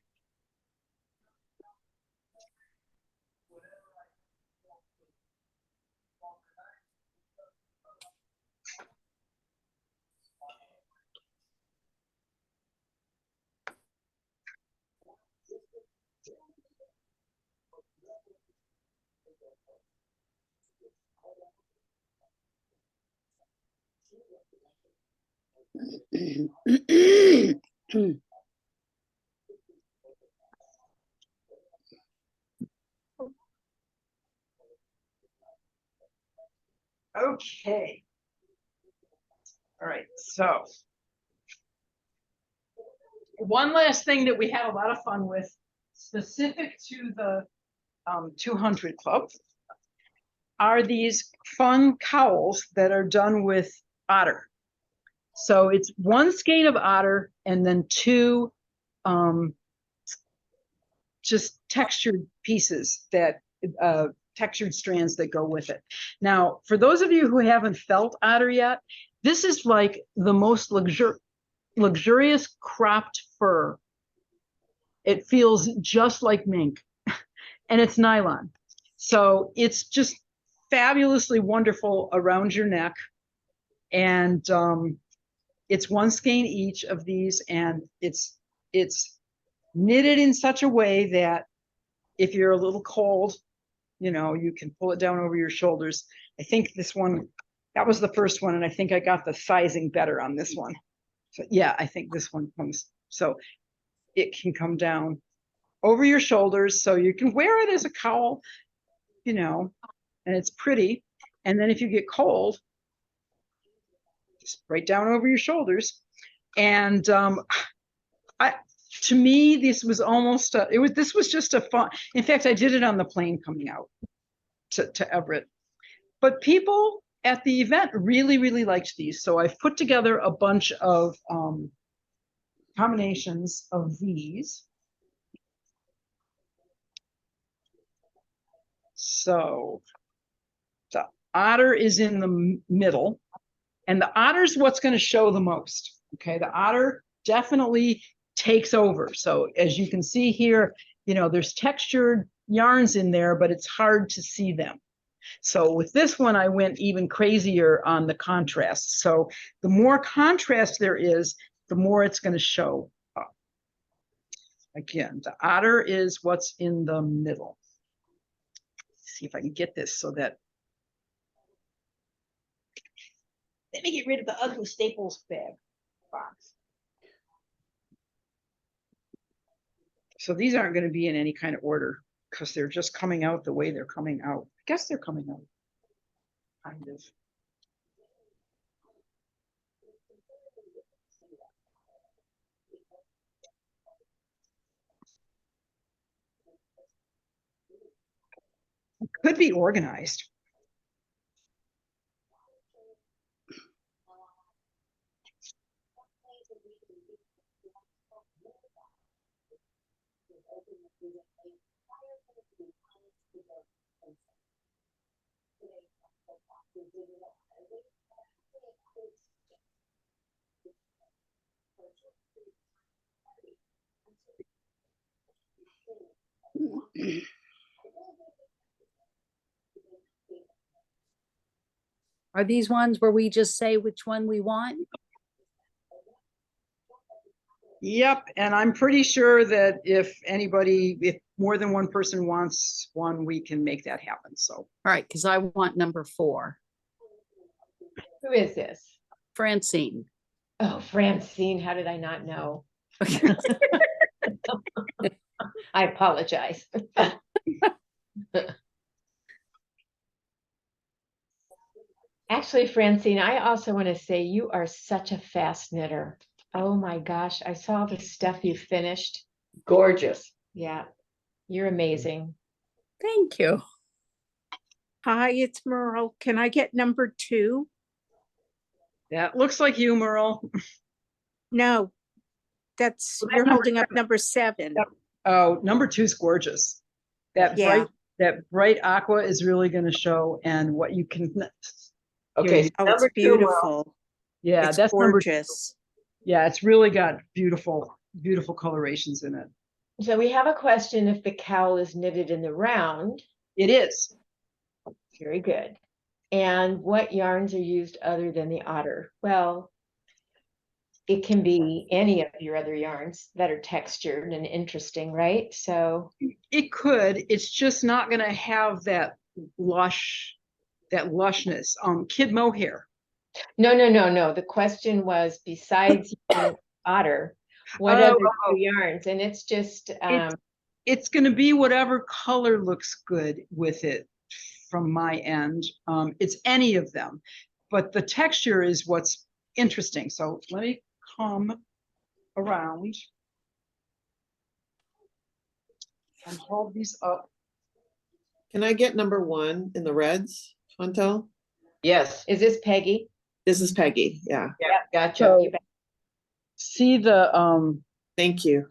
Okay. All right, so one last thing that we had a lot of fun with, specific to the 200 Club, are these fun cowls that are done with otter. So it's 1 skein of otter and then 2 just textured pieces that textured strands that go with it. Now, for those of you who haven't felt otter yet, this is like the most luxurious cropped fur. It feels just like mink, and it's nylon. So it's just fabulously wonderful around your neck. And it's one skein each of these, and it's knitted in such a way that if you're a little cold, you know, you can pull it down over your shoulders. I think this one, that was the first one, and I think I got the sizing better on this one. So yeah, I think this one comes, so it can come down over your shoulders, so you can wear it as a cowl, you know, and it's pretty. And then if you get cold, just right down over your shoulders. And to me, this was almost this was just a fun. In fact, I did it on the plane coming out to Everett. But people at the event really, really liked these. So I've put together a bunch of combinations of these. So the otter is in the middle, and the otter's what's going to show the most. Okay, the otter definitely takes over. So as you can see here, you know, there's textured yarns in there, but it's hard to see them. So with this one, I went even crazier on the contrast. So the more contrast there is, the more it's going to show up. Again, the otter is what's in the middle. Let's see if I can get this so that. Let me get rid of the ugly Staples bag box. So these aren't going to be in any kind of order because they're just coming out the way they're coming out. I guess they're coming out. Kind of. It could be organized. Are these ones where we just say which one we want? Yep, and I'm pretty sure that if more than one person wants one, we can make that happen. So, All right, because I want number 4. Who is this? Francine. Oh, Francine, how did I not know? I apologize. Actually, Francine, I also want to say you are such a fast knitter. Oh my gosh, I saw the stuff you finished. Gorgeous. Yeah, you're amazing. Thank you. Hi, it's Merle. Can I get number 2? that looks like you, Merle. No, that's, Well, you're number holding up 7. number 7. Yep. Oh, number 2 is gorgeous. Yeah. That bright aqua is really going to show, and what you can. Okay. Oh, number it's 2, Merle. beautiful. Yeah, It's that's gorgeous. Yeah, it's really got beautiful, beautiful colorations in it. So we have a question if the cowl is knitted in the round. It is. Very good. And what yarns are used other than the otter? Well, it can be any of your other yarns that are textured and interesting, right? So It could. It's just not going to have that lushness. Kid mohair. no. The question was, besides otter, what other yarns? And it's just It's going to be whatever color looks good with it from my end. It's any of them, but the texture is what's interesting. So let me come around and hold these up. Can I get number 1 in the reds, Chantel? Yes. is this Peggy? This is Peggy. Yeah. Yeah, gotcha. So, see the Thank you.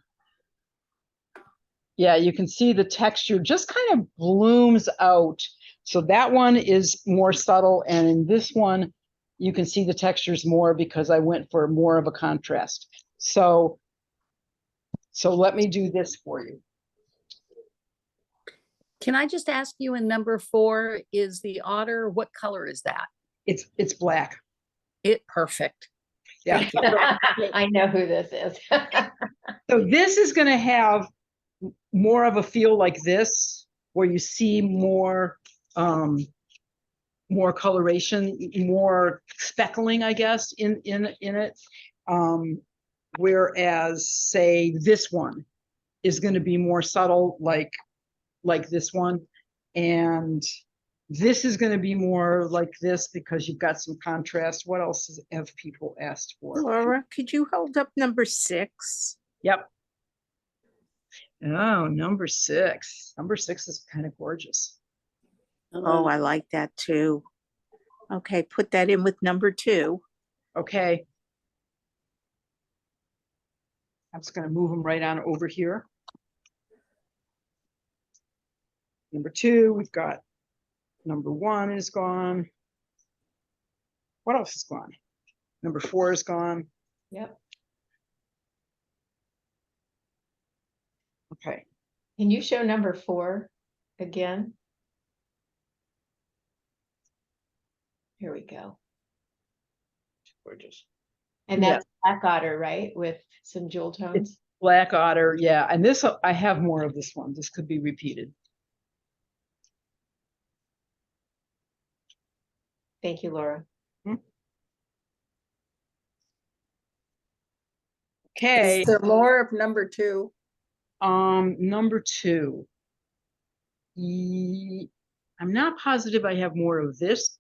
yeah, you can see the texture just kind of blooms out. So that one is more subtle, and in this one, you can see the textures more because I went for more of a contrast. So let me do this for you. Can I just ask you, in number 4, is the otter, what color is that? It's black. Perfect. Yeah. I know who this is. So this is going to have more of a feel like this, where you see more coloration, more speckling, I guess, in it. Whereas, say, this one is going to be more subtle, like this one, and this is going to be more like this because you've got some contrast. What else have people asked for? Laura, could you hold up number 6? Yep. Oh, number 6. Number 6 is kind of gorgeous. Oh, I like that too. Okay, put that in with number 2. Okay. I'm just going to move them right on over here. Number 2, we've got number 1 is gone. What else is gone? Number 4 is gone. Yep. Okay. Can you show number 4 again? Here we go. Gorgeous. And Yeah. that's black otter, right? With some jewel tones. Black otter, yeah. And this, I have more of this one. This could be repeated. Thank you, Laura. Okay. Is there more of number 2? Number 2. I'm not positive I have more of this,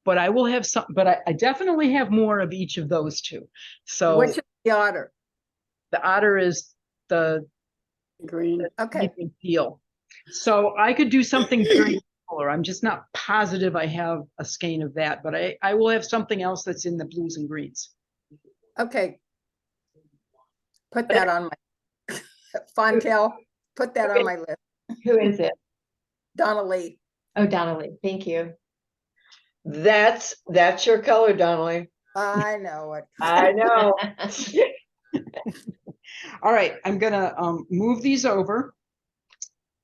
but I will have some, but I definitely have more of each of those 2. So Which is the otter? the otter is the Green. Okay. deal. So I could do something very similar. I'm just not positive I have a skein of that, but I will have something else that's in the blues and greens. Okay. Put that on my Fontel. Put that on my list. Who is it? Donna Lee. Oh, Donnelly. Thank you. That's your color, Donnelly. I know it. I know. All right, I'm gonna move these over.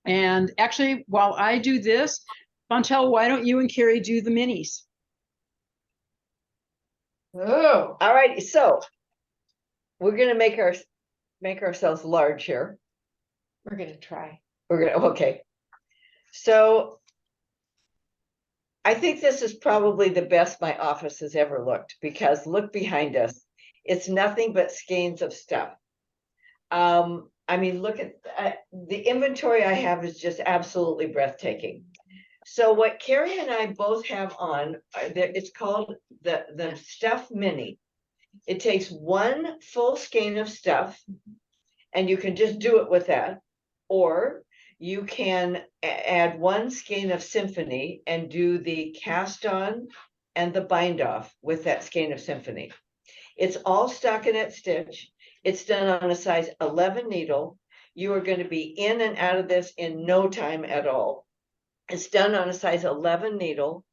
And actually, while I do this, Fontel, why don't you and Carrie do the minis? Oh, all right. So we're gonna make ourselves large here. We're gonna try. Okay. So I think this is probably the best my office has ever looked, because look behind us. It's nothing but skeins of stuff. I mean, look at the inventory I have is just absolutely breathtaking. So what Carrie and I both have on, it's called the Stuff Mini. It takes one full skein of stuff, and you can just do it with that. Or you can add one skein of symphony and do the cast on and the bind off with that skein of symphony. It's all stockinette stitch. It's done on a size 11 needle. You are going to be in and out of this in no time at all. It's done on a size 11 needle.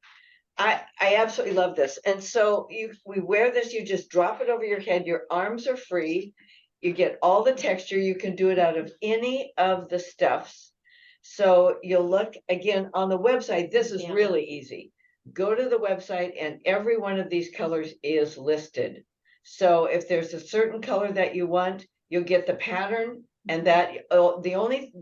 I absolutely love this. And so we wear this, you just drop it over your head. Your arms are free. You get all the texture. You can do it out of any of the stuffs. So you'll look again on the website. This is really easy. Go to the website and every one of these colors is listed. So if there's a certain color that you want, you'll get the pattern, and that the only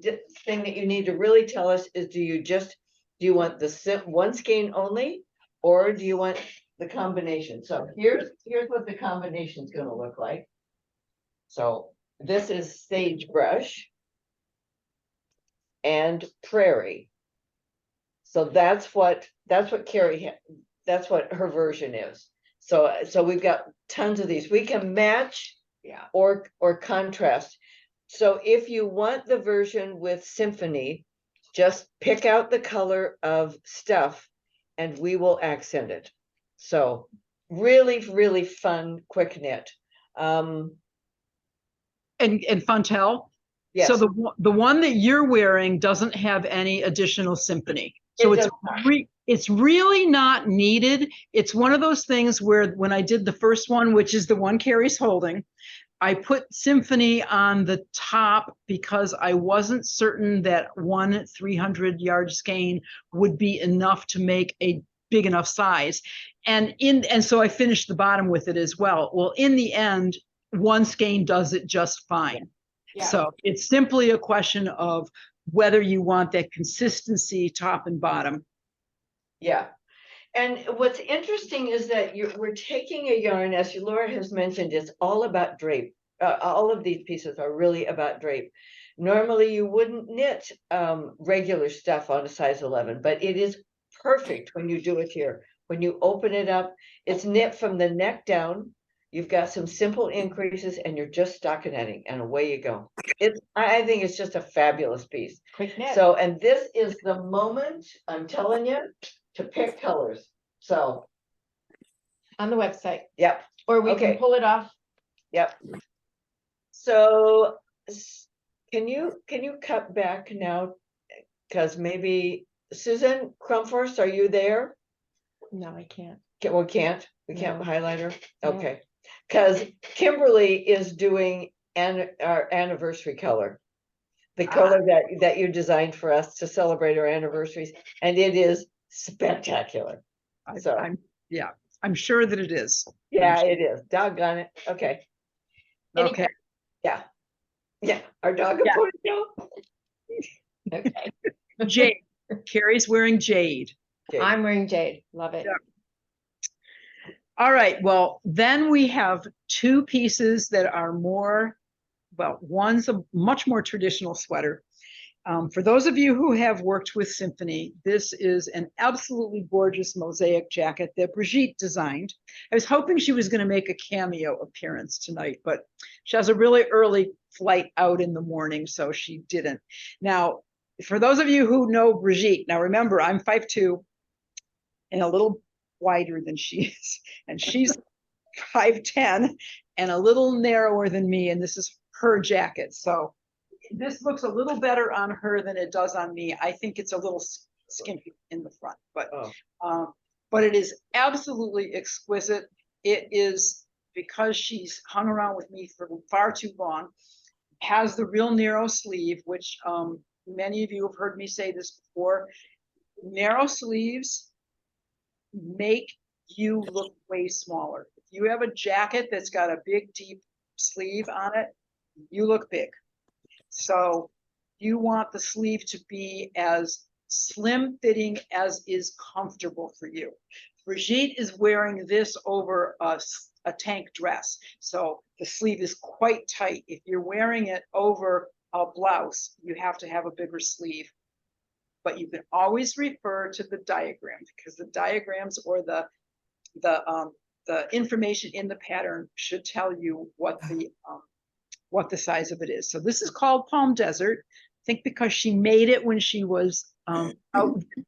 thing that you need to really tell us is do you want the one skein only, or do you want the combination? So here's what the combination is going to look like. So this is sagebrush and prairie. So that's what Carrie, that's what her version is. So we've got tons of these. We can match or contrast. So if you want the version with symphony, just pick out the color of stuff and we will accent it. So really, really fun, quick knit. And Fontel, yes. So the one that you're wearing doesn't have any additional symphony. So it's really not needed. It's one of those things where when I did the first one, which is the one Carrie's holding, I put symphony on the top because I wasn't certain that one 300-yard skein would be enough to make a big enough size. And so I finished the bottom with it as well. Well, in the end, one skein does it just fine. Yeah. So it's simply a question of whether you want that consistency top and bottom. Yeah. And what's interesting is that we're taking a yarn, as Laura has mentioned, it's all about drape. All of these pieces are really about drape. Normally you wouldn't knit regular stuff on a size 11, but it is perfect when you do it here. When you open it up, it's knit from the neck down. You've got some simple increases and you're just stockinetting and away you go. I think it's just a fabulous piece. Quick knit. So, and this is the moment, I'm telling you, to pick colors. So, On the website, yep, or we Okay. can pull it off. yep. So can you cut back now? Because maybe Susan Crumforce, are you there? No, I can't. We can't No. highlight her? No. Okay. Because Kimberly is doing our anniversary color. The color that you designed for us to celebrate our anniversaries, and it is spectacular. So I'm sure that it is. yeah, it is. Doggone it. Okay. Okay. Yeah. Yeah. Our dog Yeah. ponytail. Okay. Jade. Carrie's wearing jade. I'm wearing jade. Love it. Yeah. All right. Well, then we have two pieces that are more, well, one's a much more traditional sweater. For those of you who have worked with Symphony, this is an absolutely gorgeous mosaic jacket that Brigitte designed. I was hoping she was going to make a cameo appearance tonight, but she has a really early flight out in the morning, so she didn't. Now, for those of you who know Brigitte, now remember, I'm 5'2" and a little wider than she is, and she's 5'10" and a little narrower than me, and this is her jacket. So this looks a little better on her than it does on me. I think it's a little skimpy in the front, but it is absolutely exquisite. It is, because she's hung around with me for far too long, has the real narrow sleeve, which many of you have heard me say this before. Narrow sleeves make you look way smaller. If you have a jacket that's got a big, deep sleeve on it, you look big. So you want the sleeve to be as slim fitting as is comfortable for you. Brigitte is wearing this over a tank dress, so the sleeve is quite tight. If you're wearing it over a blouse, you have to have a bigger sleeve. But you can always refer to the diagram, because the diagrams or the information in the pattern should tell you what the size of it is. So this is called Palm Desert. I think because she made it when she was out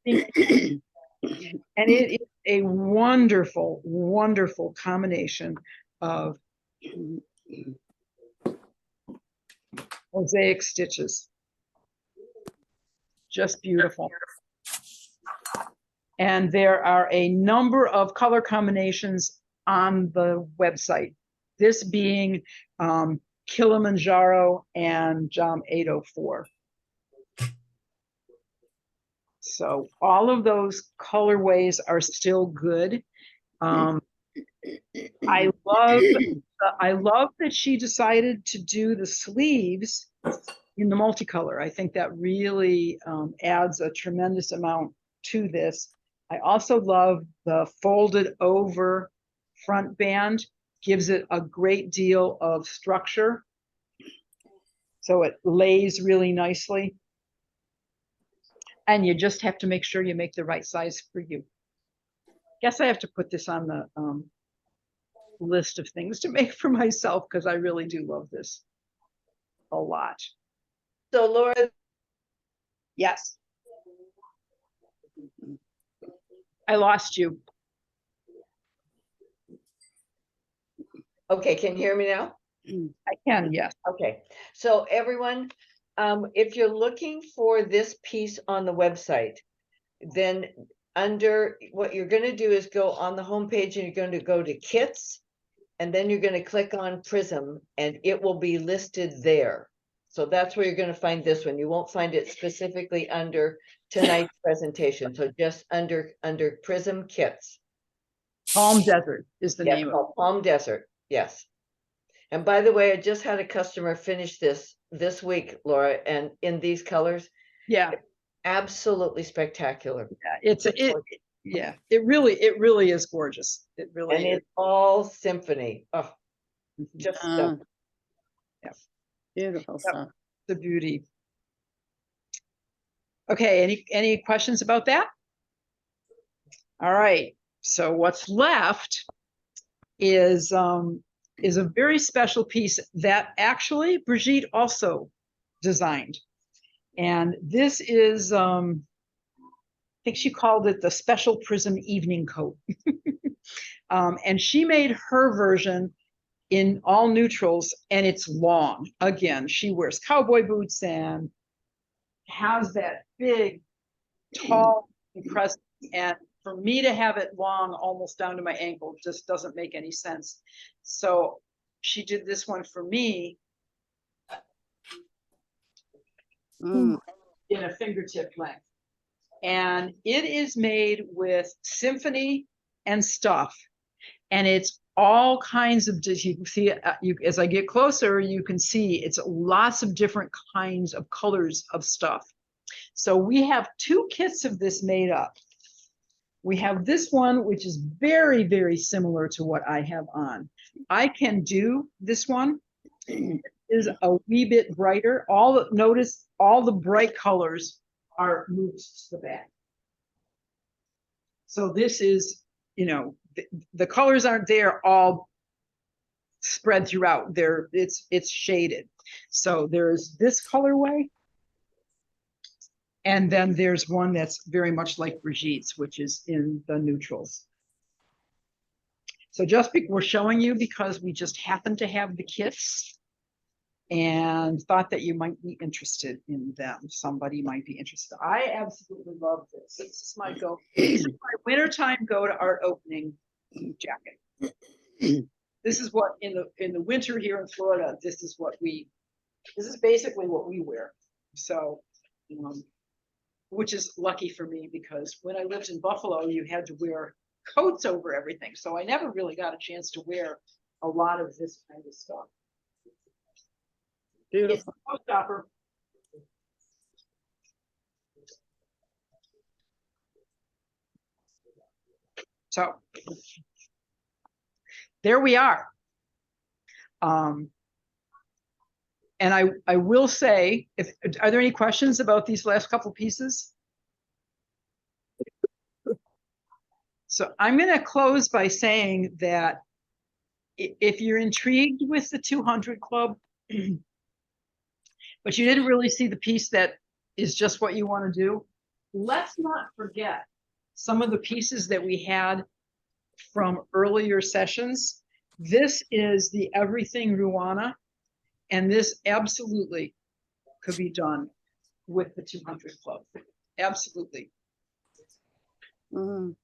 visiting. And it is a wonderful, wonderful combination of mosaic stitches. Just beautiful. And there are a number of color combinations on the website. This being Kilimanjaro and 804. So all of those colorways are still good. I love that she decided to do the sleeves in the multicolor. I think that really adds a tremendous amount to this. I also love the folded over front band, gives it a great deal of structure. So it lays really nicely. And you just have to make sure you make the right size for you. Guess I have to put this on the list of things to make for myself, because I really do love this a lot. So Laura. Yes. I lost you. Okay, can you hear me now? I can, yes. Okay, so everyone, if you're looking for this piece on the website, then under what you're going to do is go on the homepage and you're going to go to kits, and then you're going to click on Prism and it will be listed there. So that's where you're gonna find this one. You won't find it specifically under tonight's presentation. So just under Prism Kits. Palm Desert is the Yeah, name of called Palm Desert, yes. And by the way, I just had a customer finish this week, Laura, and in these colors, it. Yeah, absolutely spectacular. yeah, it really is gorgeous. It really And is. it's all symphony. Oh, just Ah, stunning. beautiful stuff. The beauty. Okay, any questions about that? All right, so what's left is a very special piece that actually Brigitte also designed. And this is, I think she called it the Special Prism Evening Coat. And she made her version in all neutrals, and it's long. Again, she wears cowboy boots and has that big, tall, impressive, and for me to have it long, almost down to my ankle, just doesn't make any sense. So she did this one for me Mm. in a fingertip length. And it is made with symphony and stuff. And it's all kinds of, you can see, as I get closer, you can see it's lots of different kinds of colors of stuff. So we have 2 kits of this made up. We have this one, which is very, very similar to what I have on. I can do this one. It is a wee bit brighter. Notice all the bright colors are moved to the back. So this is, the colors aren't there all spread throughout. It's shaded. So there's this colorway. And then there's one that's very much like Brigitte's, which is in the neutrals. So we're showing you because we just happen to have the kits and thought that you might be interested in them. Somebody might be interested. I absolutely love this. This is my wintertime go to art opening jacket. This is what in the winter here in Florida, this is basically what we wear. So, which is lucky for me because when I lived in Buffalo, you had to wear coats over everything. So I never really got a chance to wear a lot of this kind of stuff. Beautiful. It's a showstopper. So there we are. And I will say, are there any questions about these last couple pieces? So I'm going to close by saying that if you're intrigued with the 200 Club, but you didn't really see the piece that is just what you want to do, let's not forget some of the pieces that we had from earlier sessions. This is the Everything Ruana, and this absolutely could be done with the 200 Club. Absolutely. Mm.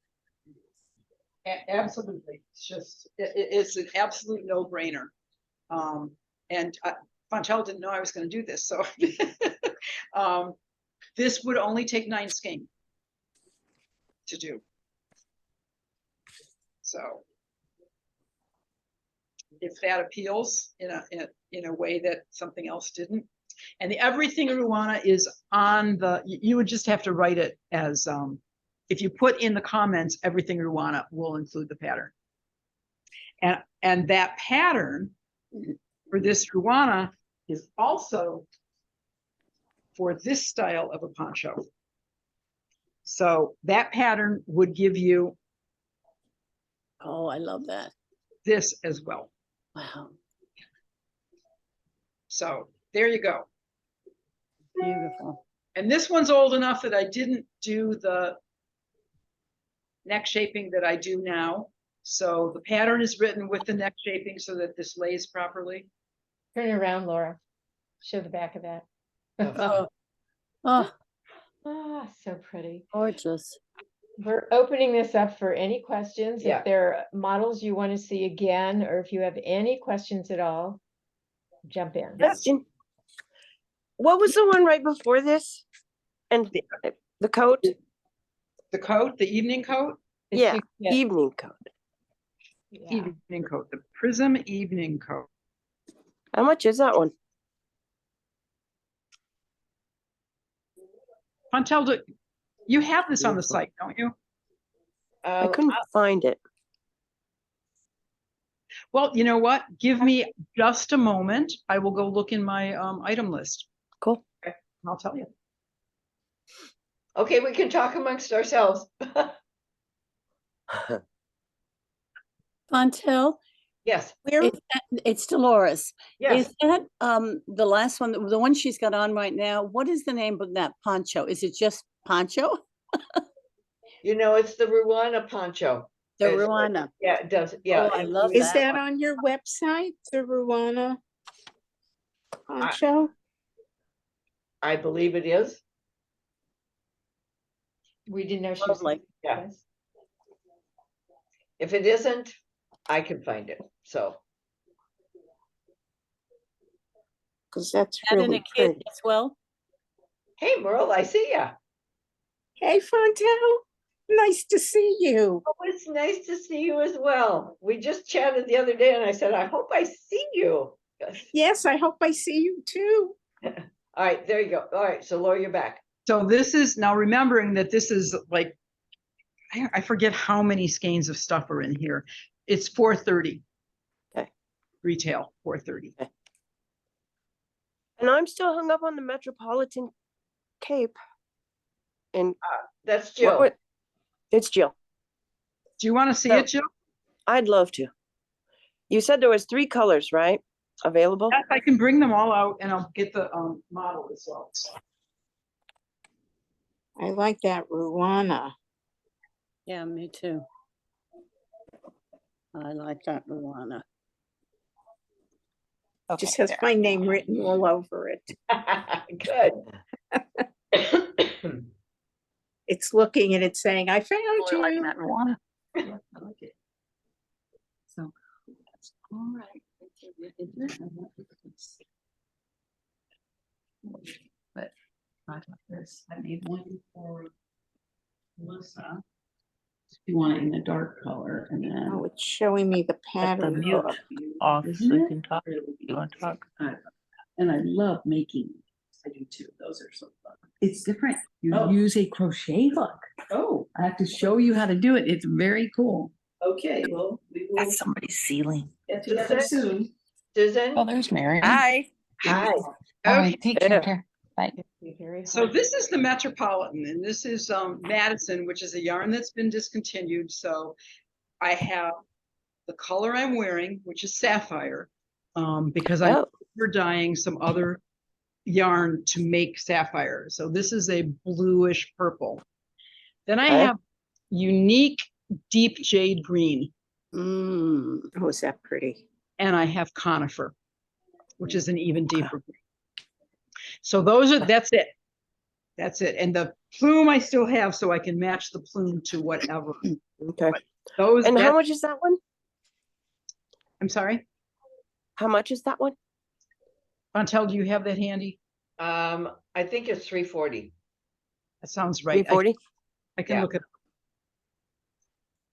Absolutely. It's an absolute no-brainer. And Fontel didn't know I was going to do this, so this would only take 9 skein to do. So if that appeals in a way that something else didn't. And the Everything Ruana is on you would just have to write it as, if you put in the comments, Everything Ruana will include the pattern. And that pattern for this Ruana is also for this style of a poncho. So that pattern would give you, Oh, I love that. this as well. Wow. So there you go. Beautiful. And this one's old enough that I didn't do the neck shaping that I do now. So the pattern is written with the neck shaping so that this lays properly. Turn it around, Laura. Show the back of that. Oh, oh, Ah, so pretty. gorgeous. We're opening this up for any questions. Yeah. If there are models you want to see again, or if you have any questions at all, jump in. Question. What was the one right before this? And the coat? The coat, the evening coat, It's Yeah, yeah, evening coat. yeah. evening coat, the Prism evening coat. How much is that one? Montel, you have this on the Beautiful. site, don't you? I couldn't find it. Well, you know what? Give me just a moment. I will go look in my item list. Cool. Okay, I'll tell you. Okay, we can talk amongst ourselves. Montel, Yes, it's Dolores. yes. Is that the last one, the one she's got on right now? What is the name of that poncho? Is it just poncho? You know, it's the Ruana poncho. The It's like- Ruana. Yeah, it does. Yeah. Oh, I it- love Is that one. on your website, the Ruana poncho? I believe it is. We didn't know she was. Lovely. Yeah. If it isn't, I can find it. So, Because that's That in a really kit pretty. as well? hey, Merle, I see ya. Hey, Fontel, nice to see you. Oh, it's nice to see you as well. We just chatted the other day and I said, I hope I see you. Yes. Yes, I hope I see you too. All right, there you go. All right, so Laura, you're back. So this is now remembering that this is like, I forget how many skeins of stuff are in here. It's 430. Okay. Retail 430. And I'm still hung up on the Metropolitan Cape. And That's Jill. It's Jill. Do you want to see No. it, Jill? I'd love to. You said there was 3 colors, right? Available? Yes, I can bring them all out and I'll get the model as well. I like that Ruana. Yeah, me too. I like that Ruana. Just has my name written all over it. Good. It's looking and it's saying, I found I like you. that Ruana. Yeah, I like it. So, that's all right. But I like this. I need one for Melissa. You want it in a dark color and then. Oh, it's showing me the pattern. mute book. off Isn't so you it? can talk. You want to talk? And I love making. I do too. Those are so fun. It's different. You Oh. use a crochet hook. Oh, I have to show you how to do it. It's very cool. okay. Well, we will That's somebody's ceiling. get to that soon. Susan? Oh, there's Mary. Hi. Hi. All right, take Yeah. care. Bye. So this is the Metropolitan, and this is Madison, which is a yarn that's been discontinued. So I have the color I'm wearing, which is sapphire, because I'm dyeing some other yarn to make sapphire. So this is a bluish purple. Then I have unique deep jade green. Mm. Oh, is that pretty? And I have conifer, which is an even deeper green. So that's it. That's it. And the plume I still have, so I can match the plume to whatever. Okay. And how much is that one? I'm sorry? How much is that one? Montel, do you have that handy? I think it's 340. That sounds right. 340? I can look at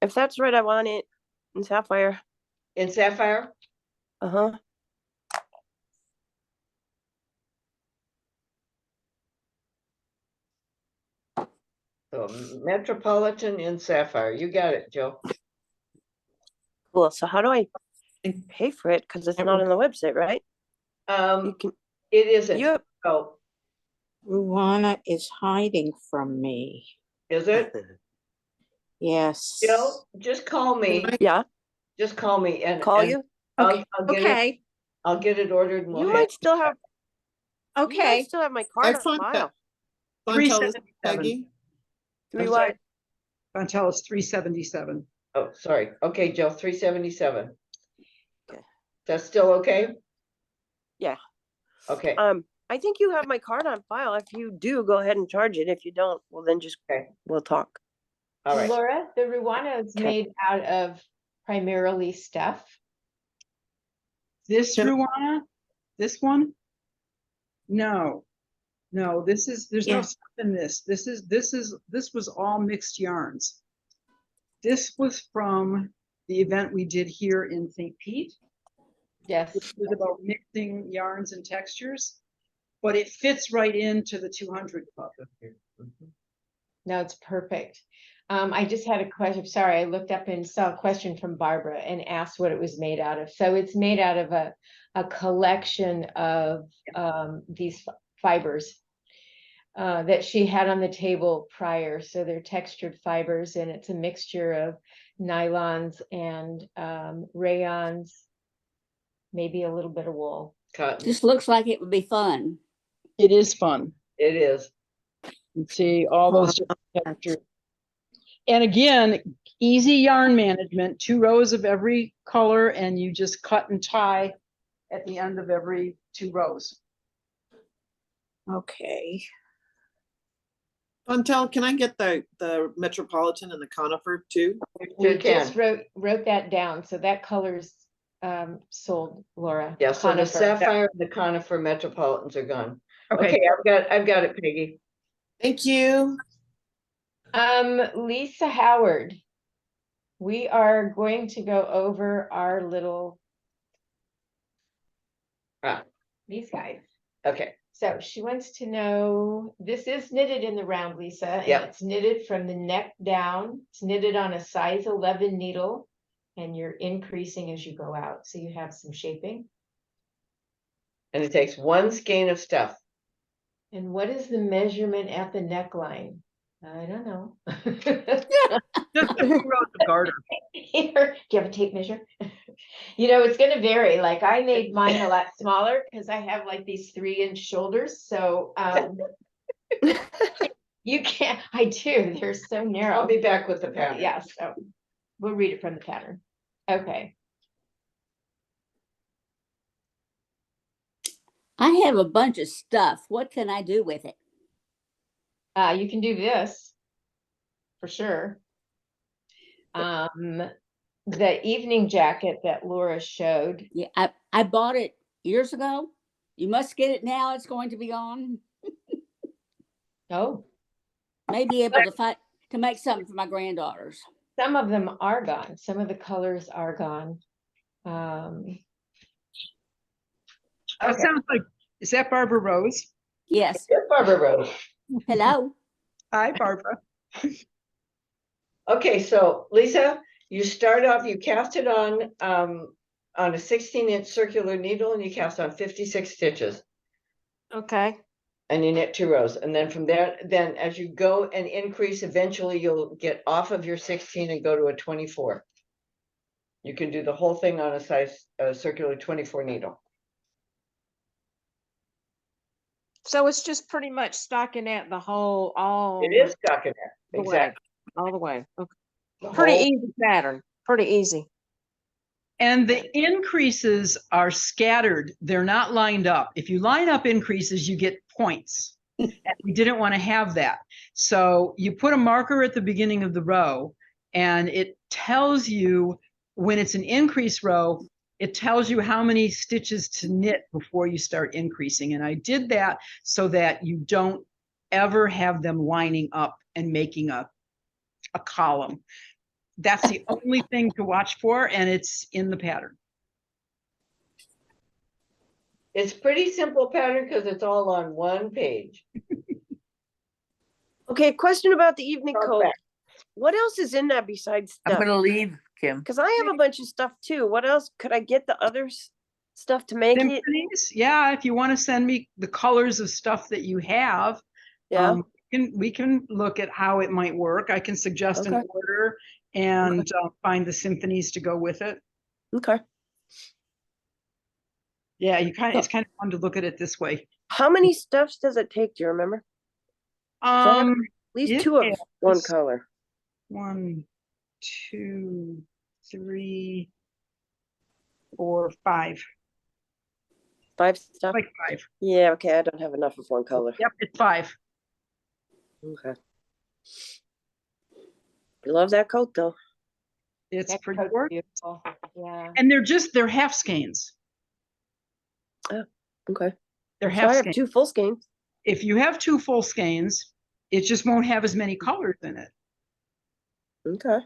If that's right, I want it in sapphire. In sapphire? Uh-huh. So Metropolitan in sapphire. You got it, Joe. Cool. So how do I pay for it? Because it's not on the website, right? It isn't. Yep. Oh, Ruana is hiding from me. is it? Yes. Jill, just call me. Yeah. Just call me and Call and you? I'll get it. Okay. I'll get it ordered. And we'll You have might still have. You might Okay. still have my card I on found file. that. Fontel, this is 377. Peggy. Three I'm what? sorry. Montel is 377. Oh, sorry. Okay, Joe, 377. Okay. That's still okay? Yeah. Okay. I think you have my card on file. If you do, go ahead and charge it. If you don't, well then just we'll talk. All right. Laura, the Ruana is made out of primarily stuff. This Ruana? This one? No. No, there's no Yeah. stuff in this. This was all mixed yarns. This was from the event we did here in St. Pete. Yes. Which was about mixing yarns and textures, but it fits right into the 200 club. No, it's perfect. I just had a question. Sorry, I looked up and saw a question from Barbara and asked what it was made out of. So it's made out of a collection of these fibers that she had on the table prior. So they're textured fibers, and it's a mixture of nylons and rayons, maybe a little bit of wool. Cotton. This looks like it would be fun. It is fun. It is. You see all those different textures. And again, easy yarn management, 2 rows of every color, and you just cut and tie at the end of every 2 rows. Okay. Chantel, can I get the Metropolitan and the Conifer too? We just wrote that down. So that color's sold, Laura. Yeah, so the Conifer. Sapphire and the Conifer Metropolitans are gone. Okay. Okay, I've got it, Peggy. Thank you. Lisa Howard, we are going to go over our little these guys. Okay. So she wants to know, this is knitted in the round, Lisa, and Yep. it's knitted from the neck down. It's knitted on a size 11 needle, and you're increasing as you go out. So you have some shaping. And it takes 1 skein of stuff. And what is the measurement at the neckline? I don't know. Just 2 rows of garter. Here, do you have a tape measure? You know, it's gonna vary. Like I made mine a lot smaller because I have like these 3-inch shoulders. So you can't, I do, they're so narrow. I'll be back with the pattern. Yeah, so we'll read it from the pattern. Okay. I have a bunch of stuff. What can I do with it? You can do this for sure. The evening jacket that Laura showed. Yeah, I bought it years ago. You must get it now. It's going to be gone. Oh. May be able to make something for my granddaughters. Some of them are gone. Some of the colors are gone. That sounds like, is that Barbara Rose? Yes. Yes, Barbara Rose. Hello. Hi, Barbara. Okay, so Lisa, you start off, you cast it on a 16-inch circular needle, and you cast on 56 stitches. Okay. And you knit 2 rows. And then from there, then as you go and increase, eventually you'll get off of your 16 and go to a 24. You can do the whole thing on a size circular 24 needle. So it's just pretty much stockinette the whole, all. It is stockinette, the way, exactly. all the way. Okay. The Pretty whole- easy pattern. Pretty easy. And the increases are scattered. They're not lined up. If you line up increases, you get points. And we didn't want to have that. So you put a marker at the beginning of the row, and it tells you when it's an increase row, it tells you how many stitches to knit before you start increasing. And I did that so that you don't ever have them lining up and making a column. That's the only thing to watch for, and it's in the pattern. It's pretty simple pattern because it's all on 1 page. Okay, question about the evening Start coat. back. What else is in that besides I'm stuff? gonna leave, Kim. Because I have a bunch of stuff too. What else? Could I get the other stuff to make it? Symphonies, yeah, if you want to send me the colors of stuff that you have, Yeah. we can look at how it might work. I can suggest an Okay. order and find the symphonies to go with it. Okay. Yeah, it's kind of fun to look at it this way. How many stuffs does it take? Do you remember? I have at least it 2 of has one color. 1, 2, 3, 4, 5. 5 stuff? Like 5. Yeah, okay. I don't have enough of one color. Yep, it's 5. Okay. I love that coat though. It's That pretty coat's gorgeous. beautiful. Yeah. And they're half skeins. Okay. They're So half I have skeins. 2 full skeins. if you have 2 full skeins, it just won't have as many colors in it. Okay.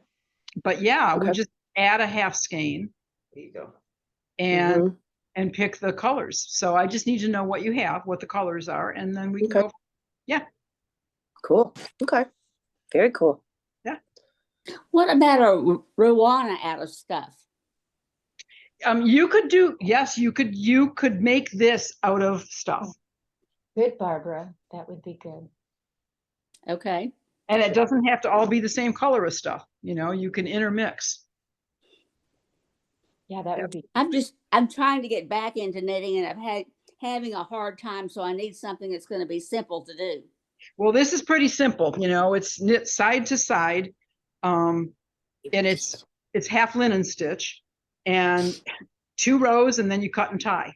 But yeah, we Okay. just add a half skein There you go. and Mhm. and pick the colors. So I just need to know what you have, what the colors are, and then we can Okay. go. Yeah. Cool. Okay. Very cool. What about a Rowana out of stuff? You could do, yes, you could make this out of stuff. Good, Barbara. That would be good. Okay. And it doesn't have to all be the same color as stuff. You know, you can intermix. Yeah, that would be. I'm trying to get back into knitting, and having a hard time, so I need something that's going to be simple to do. Well, this is pretty simple. You know, it's knit side to side, and it's half linen stitch, and 2 rows, and then you cut and tie.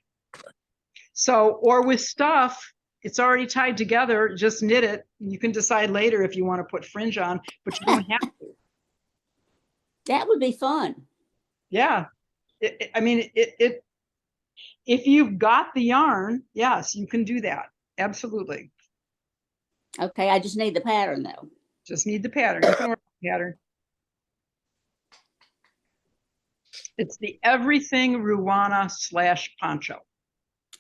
So, or with stuff, it's already tied together. Just knit it. You can decide later if you want to put fringe on, but you don't have to. That would be fun. Yeah, I mean, if you've got the yarn, yes, you can do that. Absolutely. Okay, I just need the pattern though. Just need the pattern. You can order the pattern. It's the Everything Ruana / poncho.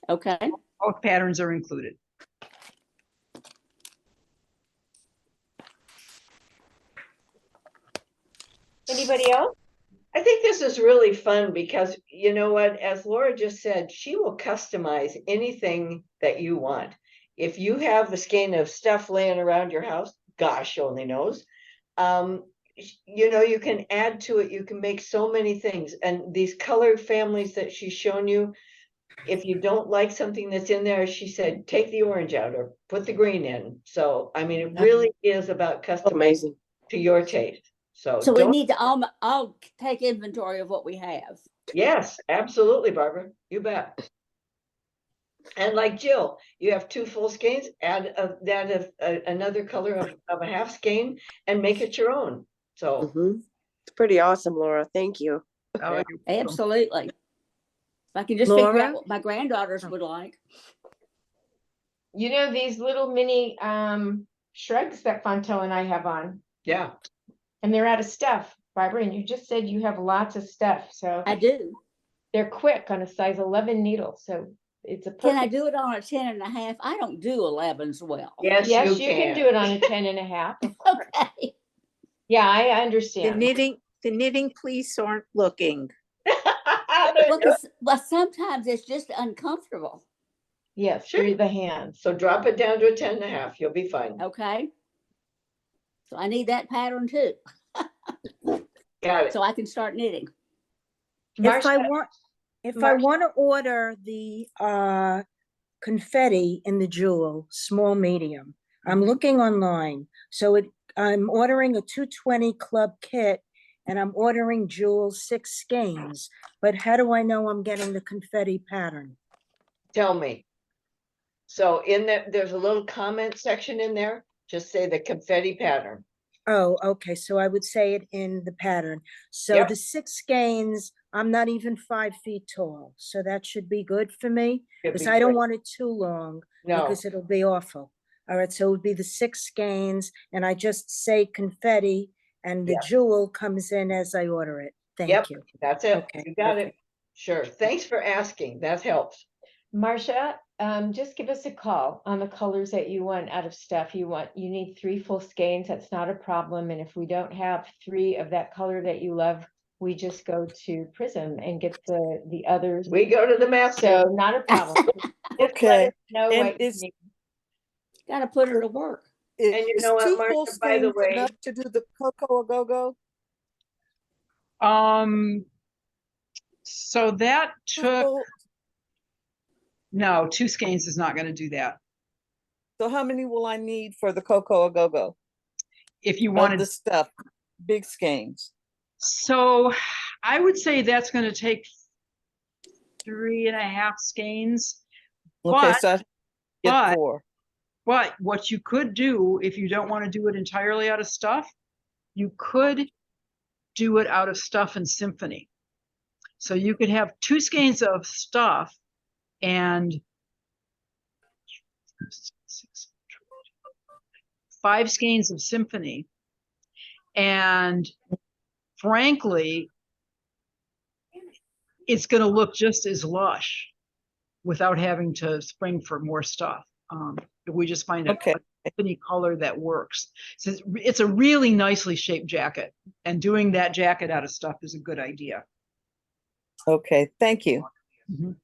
Okay. Both patterns are included. Anybody else? I think this is really fun because you know what, as Laura just said, she will customize anything that you want. If you have a skein of stuff laying around your house, gosh only knows. You know, you can add to it, you can make so many things. And these color families that she's shown you, if you don't like something that's in there, she said, take the orange out or put the green in. So, I mean, it really is about customizing Amazing. to your taste. So we don't, need to all take inventory of what we have. yes, absolutely, Barbara, you bet. And like Jill, you have 2 full skeins, add another color of a half skein and make it your own. So It's pretty awesome, Laura. Thank you. Oh, Absolutely. If I can just figure Laura? out what my granddaughters would like. You know, these little mini shrugs that Fonto and I have on, yeah, and they're out of stuff, Barbara, and you just said you have lots of stuff, so I do. they're quick on a size 11 needle, so it's a Can I perfect. do it on a 10.5? I don't do 11s well. yes, Yes, you you can do it on a 10.5. Okay. Yeah, I The understand. knitting police aren't looking. Well, sometimes it's just uncomfortable. Yes, Sure. through the hands. so drop it down to a 10.5, you'll be fine. Okay. So I need that pattern too, Got it. so I can start knitting. If I Marcia, want, I want to order the confetti in the jewel, small, medium, I'm looking online. So I'm ordering a 220 club kit and I'm ordering jewel 6 skeins. But how do I know I'm getting the confetti pattern? Tell me. So in there's a little comment section in there, just say the confetti pattern. Oh, okay. So I would say it in the pattern. So Yep. the 6 skeins, I'm not even 5 feet tall. So that should be good for me It'd because be I don't great. want it too long No, because it'll be awful. All right. So it would be the 6 skeins and I just say confetti and the Yeah. jewel comes in as I order it. Thank Yep. you. That's it. Okay, You got it. perfect. Sure. Thanks for asking. That helps. Marcia, just give us a call on the colors that you want out of stuff. You need 3 full skeins. That's not a problem. And if we don't have 3 of that color that you love, we just go to Prism and get the others. We go to the master. So not a problem. Just let us know And what you is- need. Got to put her to work. And you Is know what, 2 Martha, full by the skeins way- enough to do the cocoa go-go? So that took, So no, 2 skeins is not going to do that. how many will I need for the cocoa go-go? If you Of wanted the stuff, big skeins. So I would say that's going to take 3.5 skeins. Okay, But- so I get but- 4. But what you could do, if you don't want to do it entirely out of stuff, you could do it out of stuff and symphony. So you could have 2 skeins of stuff and 5 skeins of symphony. And frankly, it's going to look just as lush without having to spring for more stuff. We just find a symphony color that works. So it's a really nicely shaped jacket, and doing that jacket out of stuff is a good idea. Okay, thank you. Mhm.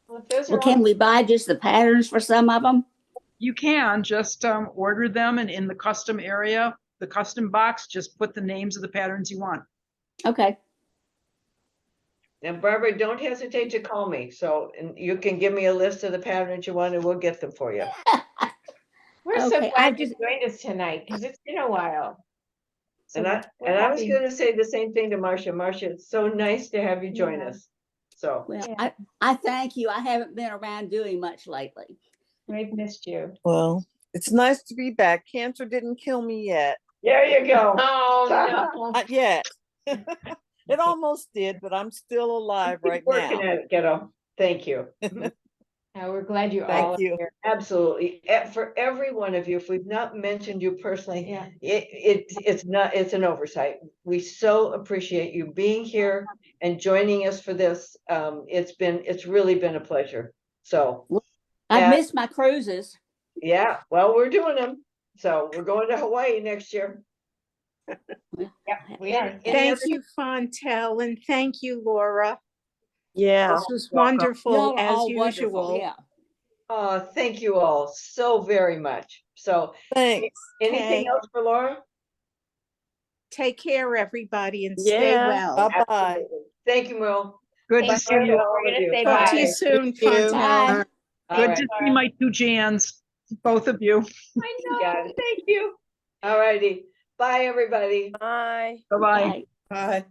Well, if those Well, are can all, we buy just the patterns for some of them? You can just order them, and in the custom area, the custom box, just put the names of the patterns you want. Okay. And Barbara, don't hesitate to call me. So, and you can give me a list of the patterns you want and we'll get them for you. we're so Okay, I glad you just- joined us tonight, because it's been a while. So And we're I was happy. gonna say the same thing to Marcia. Marcia, it's so nice to have you join Yeah. us. So, Well, Yeah. I thank you. I haven't been around doing much lately. We've missed you. Well, it's nice to be back. Cancer didn't kill me yet. there you go. Oh, no. Not yet. It almost did, but I'm still alive Keep right working now. at it, kiddo. Thank you. We're glad you all Thank are you. here. Absolutely. For every one of you, if we've not mentioned you personally, Yeah. it's an oversight. We so appreciate you being here and joining us for this. It's really been a pleasure. So, I've Yeah. missed my cruises. yeah, well, we're doing them. So we're going to Hawaii next year. We are. Any Thank other- you, Fontel, and thank you, Laura. Yeah. This was welcome. wonderful Y'all are as all wonderful. usual. Yeah. Thank you all so very much. So Thanks. anything Okay. else for Laura? Take care, everybody, and stay Yeah. well. Bye-bye. Absolutely. Thank you, Merle. Good Thank to see you. you. We're gonna say Talk to you bye. soon, you. Fontel. Bye. All Good right. to see my 2 Jans, both of you. I know. Got it. Thank you. All righty. Bye, everybody. Bye. Bye-bye. Bye. Bye.